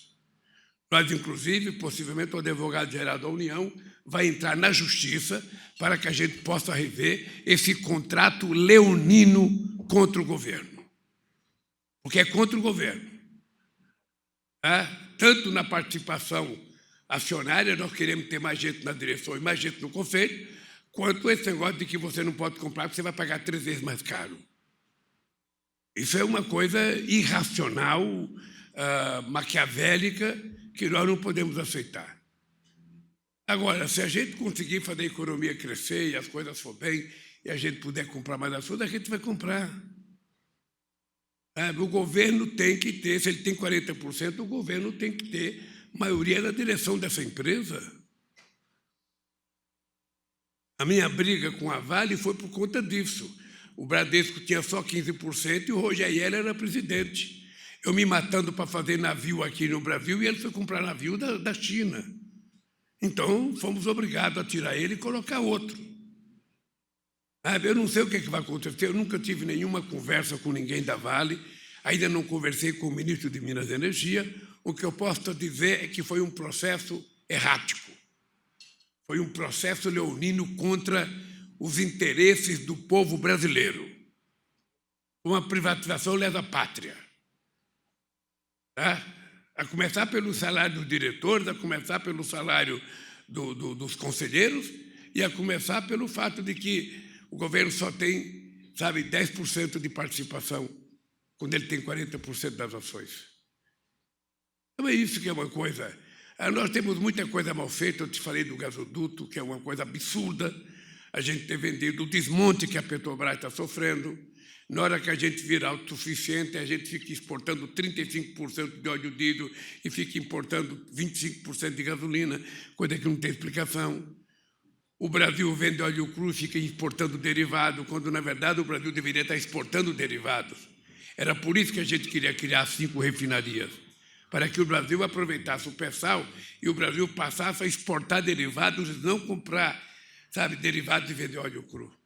Nós, inclusive, possivelmente, o advogado-geral da União vai entrar na Justiça para que a gente possa rever esse contrato leonino contra o governo. Porque é contra o governo. Tanto na participação acionária, nós queremos ter mais gente na direção e mais gente no conselho, quanto esse negócio de que você não pode comprar porque você vai pagar 3 vezes mais caro. Isso é uma coisa irracional, maquiavélica, que nós não podemos aceitar. Agora, se a gente conseguir fazer a economia crescer e as coisas for bem, e a gente puder comprar mais ações, a gente vai comprar. O governo tem que ter, se ele tem 40%, o governo tem que ter maioria na direção dessa empresa. A minha briga com a Vale foi por conta disso. O Bradesco tinha só 15% e o Rogério era presidente. eu me matando para fazer navio aqui no Brasil, e ele foi comprar navio da China. Então, fomos obrigados a tirar ele e colocar outro. Eu não sei o que vai acontecer, eu nunca tive nenhuma conversa com ninguém da Vale, ainda não conversei com o ministro de Minas e Energia. O que eu posso dizer é que foi um processo errático. Foi um processo leonino contra os interesses do povo brasileiro. Uma privatização lesa pátria. Tá? A começar pelo salário dos diretores, a começar pelo salário dos conselheiros e a começar pelo fato de que o governo só tem, 10% de participação, quando ele tem 40% das ações. Então é isso que é uma coisa. Nós temos muita coisa mal feita, eu te falei do gasoduto, que é uma coisa absurda, a gente ter vendido o desmonte que a Petrobras está sofrendo. Na hora que a gente vira autossuficiente, a gente fica exportando 35% de óleo diesel e fica importando 25% de gasolina, coisa que não tem explicação. O Brasil vende óleo cru e fica exportando derivado, quando, na verdade, o Brasil deveria estar exportando derivados. Era por isso que a gente queria criar 5 refinarias, para que o Brasil aproveitasse o pré-sal e o Brasil passasse a exportar derivados e não comprar, derivados e vender óleo cru.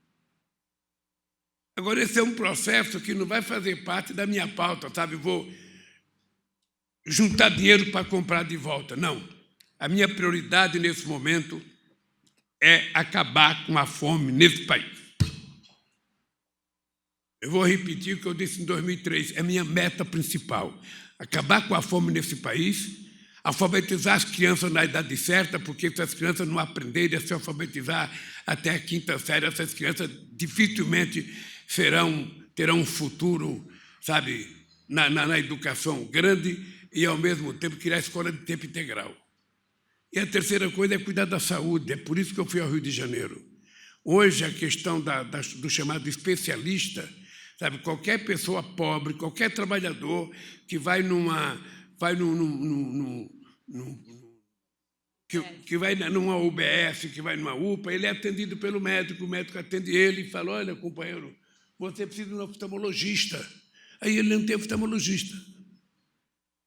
Agora, esse é um processo que não vai fazer parte da minha pauta, Vou juntar dinheiro para comprar de volta. Não. A minha prioridade nesse momento é acabar com a fome nesse país. Eu vou repetir o que eu disse em 2003, é minha meta principal. Acabar com a fome nesse país, alfabetizar as crianças na idade certa, porque se as crianças não aprenderem a se alfabetizar até a 5ª série, essas crianças dificilmente terão um futuro, na educação grande e, ao mesmo tempo, criar escola de tempo integral. E a terceira coisa é cuidar da saúde, é por isso que eu fui ao Rio de Janeiro. Hoje, a questão do chamado especialista, qualquer pessoa pobre, qualquer trabalhador que vai numa UBS, que vai numa UPA, ele é atendido pelo médico, o médico atende ele e fala: olha, companheiro, você precisa de um oftalmologista. Aí ele não tem oftalmologista.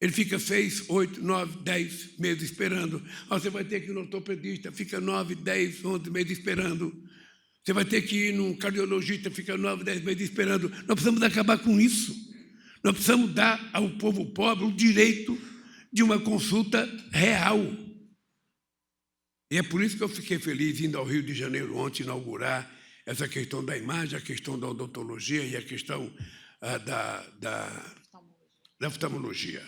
Ele fica 6, 8, 9, 10 meses esperando. Você vai ter que ir no ortopedista, fica 9, 10, 11 meses esperando. Você vai ter que ir num cardiologista, fica 9, 10 meses esperando. Nós precisamos acabar com isso. Nós precisamos dar ao povo pobre o direito de uma consulta real. E é por isso que eu fiquei feliz indo ao Rio de Janeiro ontem inaugurar essa questão da imagem, a questão da odontologia e a questão da oftalmologia.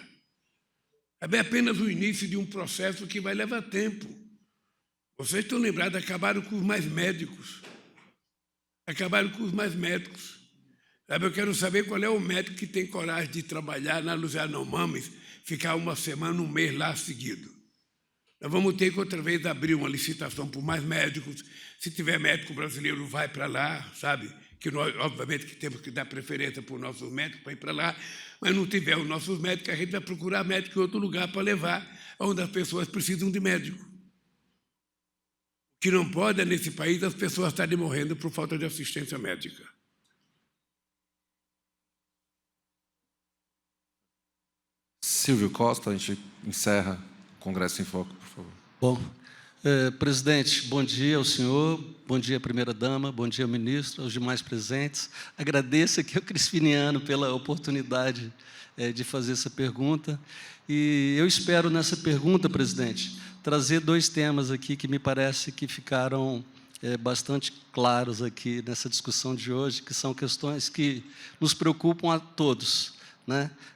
É apenas o início de um processo que vai levar tempo. Vocês estão lembrados, acabaram com os mais médicos. Acabaram com os mais médicos. Eu quero saber qual é o médico que tem coragem de trabalhar na Los Yanomamis, ficar uma semana, um mês lá seguido. Nós vamos ter que outra vez abrir uma licitação por mais médicos. Se tiver médico brasileiro, vai para lá, Que nós, obviamente, que temos que dar preferência para os nossos médicos para ir para lá, mas não tiver os nossos médicos, a gente vai procurar médico em outro lugar para levar onde as pessoas precisam de médico. O que não pode é, nesse país, as pessoas estarem morrendo por falta de assistência médica. Silvio Costa, a gente encerra o Congresso em Foco, por favor. Bom, presidente, bom dia ao senhor, bom dia, primeira-dama, bom dia, ministro, aos demais presentes. Agradeço aqui ao Crispiniano pela oportunidade de fazer essa pergunta. E eu espero, nessa pergunta, presidente, trazer 2 temas aqui que me parece que ficaram bastante claros aqui nessa discussão de hoje, que são questões que nos preocupam a todos,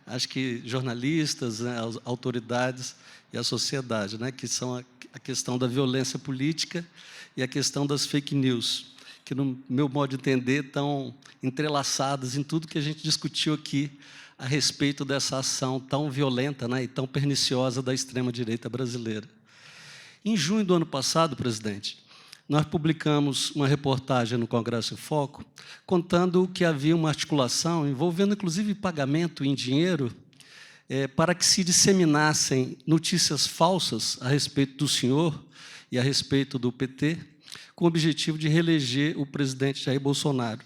Acho que jornalistas, as autoridades e a sociedade, que são a questão da violência política e a questão das fake news, que, no meu modo de entender, estão entrelaçadas em tudo que a gente discutiu aqui a respeito dessa ação tão violenta e tão perniciosa da extrema-direita brasileira. Em junho do ano passado, presidente, nós publicamos uma reportagem no Congresso em Foco, contando que havia uma articulação envolvendo, inclusive, pagamento em dinheiro para que se disseminassem notícias falsas a respeito do senhor e a respeito do PT, com o objetivo de reeleger o presidente Jair Bolsonaro.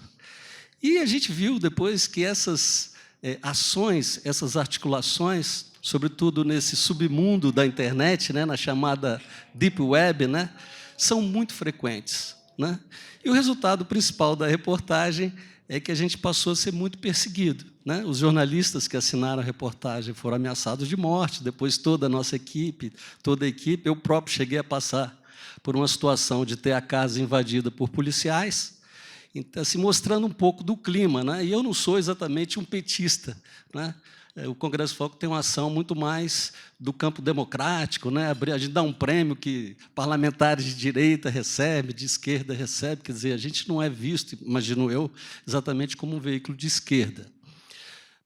E a gente viu depois que essas ações, essas articulações, sobretudo nesse submundo da internet, né, na chamada Deep Web, né, são muito frequentes, né? E o resultado principal da reportagem é que a gente passou a ser muito perseguido, né? Os jornalistas que assinaram a reportagem foram ameaçados de morte, depois toda a nossa equipe, toda a equipe, eu próprio cheguei a passar por uma situação de ter a casa invadida por policiais, então, assim, mostrando um pouco do clima, né? E eu não sou exatamente um petista, né? O Congresso Foco tem uma ação muito mais do campo democrático, né? A gente dá um prêmio que parlamentares de direita recebem, de esquerda recebem, quer dizer, a gente não é visto, imagino eu, exatamente como um veículo de esquerda.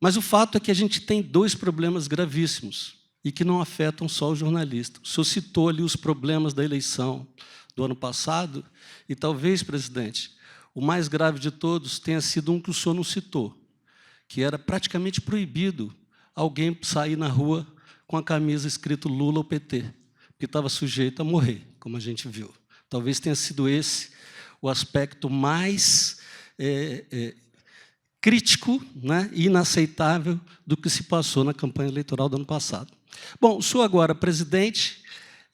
Mas o fato é que a gente tem dois problemas gravíssimos e que não afetam só o jornalista. O senhor citou ali os problemas da eleição do ano passado e talvez, presidente, o mais grave de todos tenha sido um que o senhor não citou, que era praticamente proibido alguém sair na rua com a camisa escrito Lula ou PT, porque estava sujeito a morrer, como a gente viu. Talvez tenha sido esse o aspecto mais crítico, né, e inaceitável do que se passou na campanha eleitoral do ano passado. Bom, o senhor agora, presidente,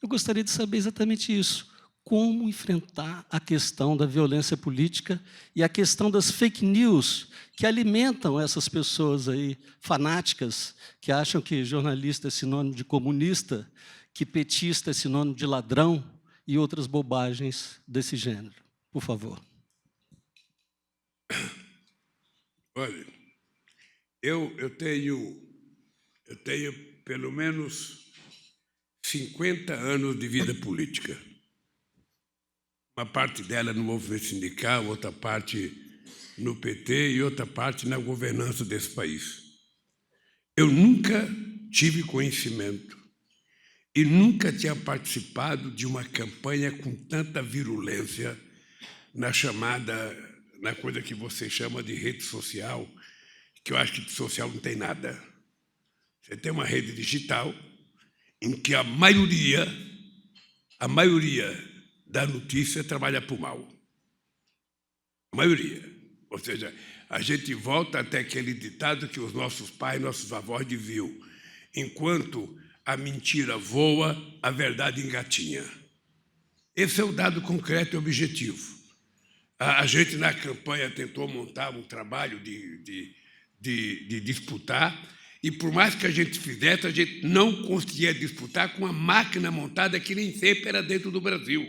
eu gostaria de saber exatamente isso. Como enfrentar a questão da violência política e a questão das fake news que alimentam essas pessoas aí fanáticas que acham que jornalista é sinônimo de comunista, que petista é sinônimo de ladrão e outras bobagens desse gênero. Por favor. Olha, eu tenho pelo menos 50 anos de vida política. Uma parte dela no movimento sindical, outra parte no PT e outra parte na governança desse país. Eu nunca tive conhecimento e nunca tinha participado de uma campanha com tanta virulência na coisa que você chama de rede social, que eu acho que de social não tem nada. Você tem uma rede digital em que a maioria da notícia trabalha para o mal. A maioria. Ou seja, a gente volta até aquele ditado que os nossos pais, nossos avós diziam: enquanto a mentira voa, a verdade engatinha. Esse é o dado concreto e objetivo. A gente, na campanha, tentou montar um trabalho de disputar, e, por mais que a gente fizesse, a gente não conseguia disputar com uma máquina montada que nem sempre era dentro do Brasil.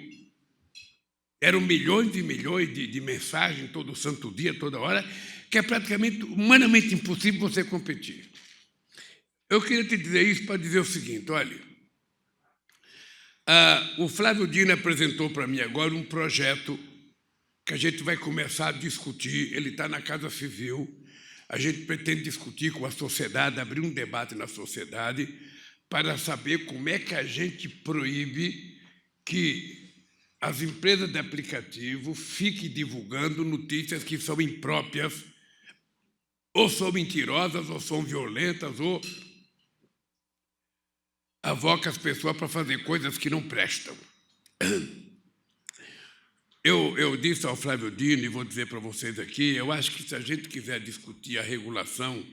Eram milhões e milhões de mensagens todo santo dia, toda hora, que é praticamente humanamente impossível você competir. Eu queria te dizer isso para dizer o seguinte: olha, o Flávio Dino apresentou para mim agora um projeto que a gente vai começar a discutir, ele está na Casa Civil, a gente pretende discutir com a sociedade, abrir um debate na sociedade para saber como é que a gente proíbe que as empresas de aplicativo fiquem divulgando notícias que são impróprias, ou são mentirosas, ou são violentas, ou avocam as pessoas para fazer coisas que não prestam. Eu disse ao Flávio Dino, e vou dizer para vocês aqui, eu acho que se a gente quiser discutir a regulação,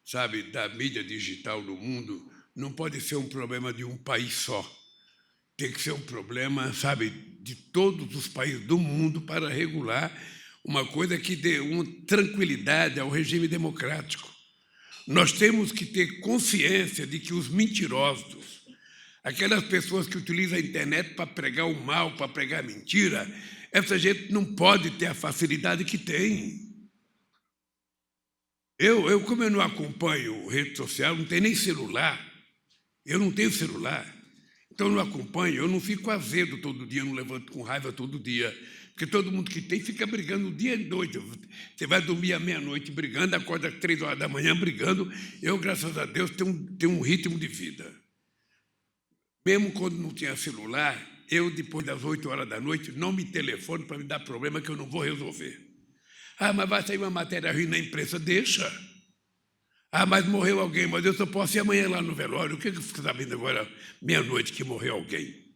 sabe, da mídia digital no mundo, não pode ser um problema de um país só. Tem que ser um problema, sabe, de todos os países do mundo para regular uma coisa que dê uma tranquilidade ao regime democrático. Nós temos que ter consciência de que os mentirosos, aquelas pessoas que utilizam a internet para pregar o mal, para pregar a mentira, essa gente não pode ter a facilidade que tem. Como eu não acompanho rede social, não tenho nem celular, eu não tenho celular, então eu não acompanho, eu não fico azedo todo dia, eu não levanto com raiva todo dia, porque todo mundo que tem fica brigando o dia e noite. Você vai dormir à meia-noite brigando, acorda às 3 horas da manhã brigando. Eu, graças a Deus, tenho um ritmo de vida. Mesmo quando não tinha celular, eu, depois das 8 horas da noite, não me telefone para me dar problema que eu não vou resolver. Ah, mas vai sair uma matéria ruim na imprensa? Deixa. Ah, mas morreu alguém, mas eu só posso ir amanhã lá no velório. O que eu fico sabendo agora, meia-noite, que morreu alguém?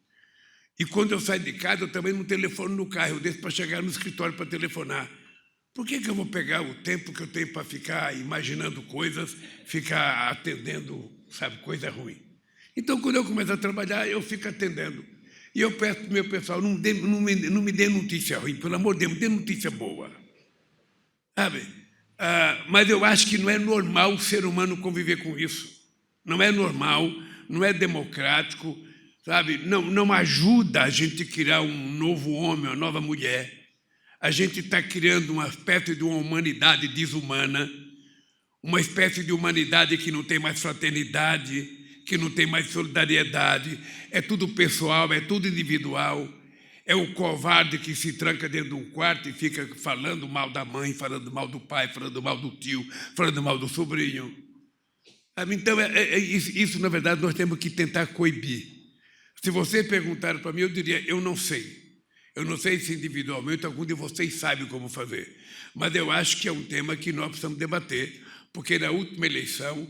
E quando eu saio de casa, eu também não telefono no carro, eu desço para chegar no escritório para telefonar. Por que eu vou pegar o tempo que eu tenho para ficar imaginando coisas, ficar atendendo, sabe, coisa ruim? Então, quando eu começo a trabalhar, eu fico atendendo. E eu peço para o meu pessoal, não me dê notícia ruim, pelo amor de Deus, me dê notícia boa. Sabe? Mas eu acho que não é normal o ser humano conviver com isso. Não é normal, não é democrático, sabe? Não ajuda a gente criar um novo homem, uma nova mulher. A gente está criando uma espécie de uma humanidade desumana, uma espécie de humanidade que não tem mais fraternidade, que não tem mais solidariedade, é tudo pessoal, é tudo individual, é o covarde que se tranca dentro de um quarto e fica falando mal da mãe, falando mal do pai, falando mal do tio, falando mal do sobrinho. Então, isso, na verdade, nós temos que tentar coibir. Se você perguntar para mim, eu diria, eu não sei. Eu não sei se individualmente algum de vocês sabe como fazer, mas eu acho que é um tema que nós precisamos debater, porque na última eleição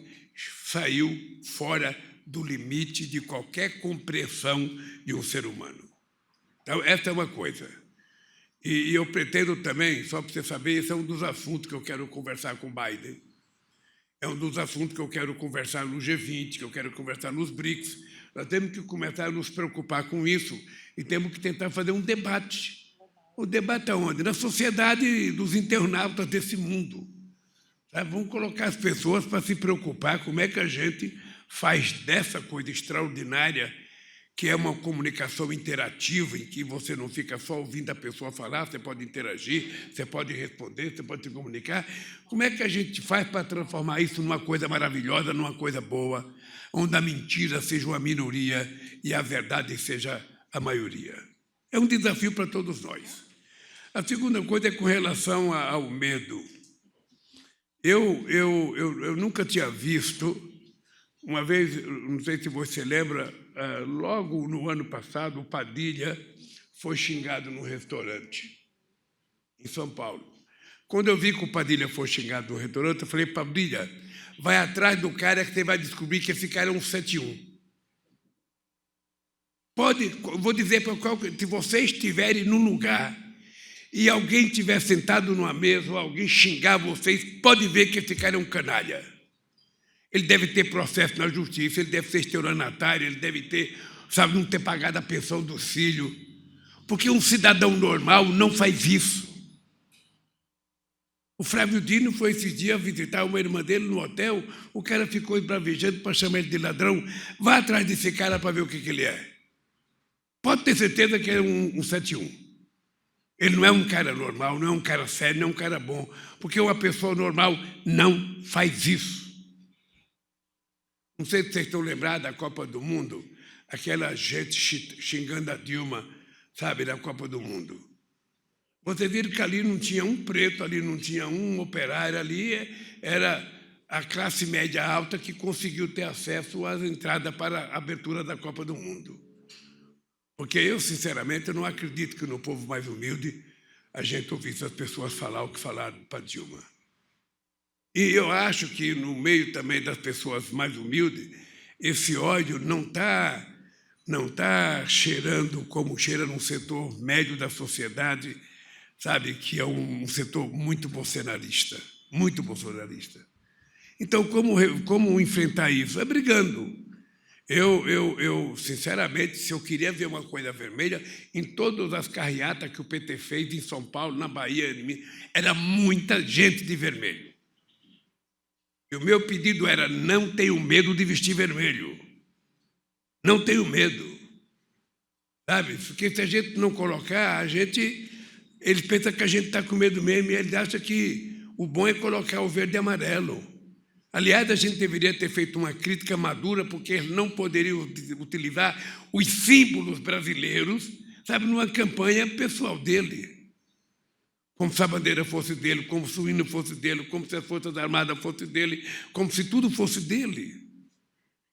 saiu fora do limite de qualquer compreensão de um ser humano. Então, essa é uma coisa. E eu pretendo também, só para você saber, esse é um dos assuntos que eu quero conversar com o Biden. É um dos assuntos que eu quero conversar no G20, que eu quero conversar nos BRICS. Nós temos que começar a nos preocupar com isso e temos que tentar fazer um debate. O debate aonde? Na sociedade dos internautas desse mundo. Sabe? Vamos colocar as pessoas para se preocupar como é que a gente faz dessa coisa extraordinária, que é uma comunicação interativa, em que você não fica só ouvindo a pessoa falar, você pode interagir, você pode responder, você pode se comunicar. Como é que a gente faz para transformar isso numa coisa maravilhosa, numa coisa boa, onde a mentira seja uma minoria e a verdade seja a maioria? É um desafio para todos nós. A segunda coisa é com relação ao medo. Eu nunca tinha visto, uma vez, não sei se você lembra, logo no ano passado, o Padilha foi xingado num restaurante em São Paulo. Quando eu vi que o Padilha foi xingado no restaurante, eu falei, Padilha, vai atrás do cara que você vai descobrir que esse cara é um 71. Vou dizer para qualquer, se vocês estiverem num lugar e alguém estiver sentado numa mesa ou alguém xingar vocês, pode ver que esse cara é um canalha. Ele deve ter processo na justiça, ele deve ser estelionatário, ele deve ter, sabe, não ter pagado a pensão do filho. Porque um cidadão normal não faz isso. O Flávio Dino foi esses dias visitar uma irmã dele no hotel, o cara ficou esbravejando para chamar ele de ladrão. Vá atrás desse cara para ver o que ele é. Pode ter certeza que é um 71. Ele não é um cara normal, não é um cara sério, não é um cara bom, porque uma pessoa normal não faz isso. Não sei se vocês estão lembrados da Copa do Mundo, aquela gente xingando a Dilma, sabe, da Copa do Mundo. Vocês viram que ali não tinha um preto, ali não tinha um operário, ali era a classe média alta que conseguiu ter acesso às entradas para a abertura da Copa do Mundo. Porque eu, sinceramente, não acredito que no povo mais humilde a gente ouvisse as pessoas falar o que falaram para Dilma. E eu acho que no meio também das pessoas mais humildes, esse ódio não está cheirando como cheira num setor médio da sociedade, sabe, que é um setor muito bolsonarista, muito bolsonarista. Então, como enfrentar isso? É brigando. Eu, sinceramente, se eu queria ver uma coisa vermelha, em todas as carreatas que o PT fez em São Paulo, na Bahia, era muita gente de vermelho. E o meu pedido era, não tenho medo de vestir vermelho. Não tenho medo. Sabe? Porque se a gente não colocar, eles pensam que a gente está com medo mesmo e eles acham que o bom é colocar o verde e amarelo. Aliás, a gente deveria ter feito uma crítica madura, porque eles não poderiam utilizar os símbolos brasileiros, sabe, numa campanha pessoal dele. Como se a bandeira fosse dele, como se o hino fosse dele, como se as Forças Armadas fossem dele, como se tudo fosse dele.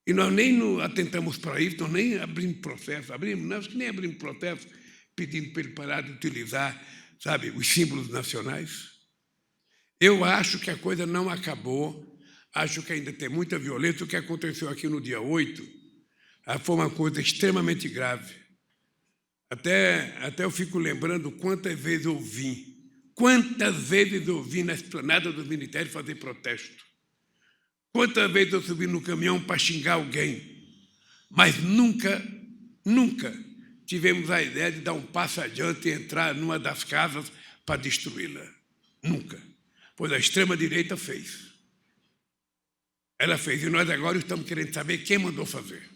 E nós nem atentamos para isso, nós nem abrimos processo, nós nem abrimos processo pedindo para ele parar de utilizar, sabe, os símbolos nacionais. Eu acho que a coisa não acabou. Acho que ainda tem muita violência. O que aconteceu aqui no dia 8 foi uma coisa extremamente grave. Até eu fico lembrando quantas vezes eu vim Quantas vezes eu vi na esplanada dos ministérios fazer protesto? Quantas vezes eu subi no caminhão para xingar alguém? Mas nunca tivemos a ideia de dar um passo adiante e entrar numa das casas para destruí-la. Nunca. Pois a extrema-direita fez. Ela fez, e nós agora estamos querendo saber quem mandou fazer.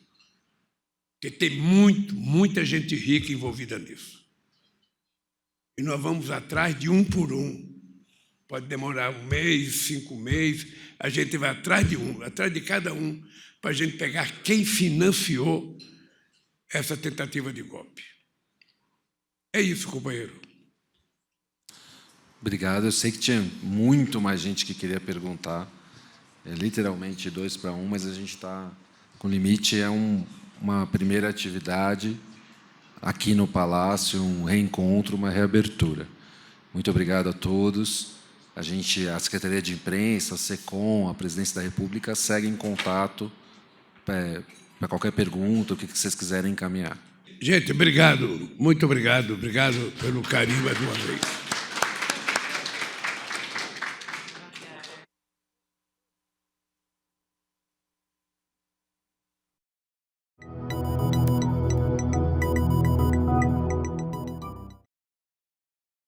Porque tem muita gente rica envolvida nisso. E nós vamos atrás de um por um. Pode demorar 1 mês, 5 meses, a gente vai atrás de cada um, para a gente pegar quem financiou essa tentativa de golpe. É isso, companheiro. Obrigado. Eu sei que tinha muito mais gente que queria perguntar. É literalmente 2 para 1, mas a gente está com limite. É uma primeira atividade aqui no Palácio, um reencontro, uma reabertura. Muito obrigado a todos. A Secretaria de Imprensa, a SECOM, a Presidência da República segue em contato para qualquer pergunta, o que vocês quiserem encaminhar. Gente, obrigado, muito obrigado. Obrigado pelo carinho mais uma vez.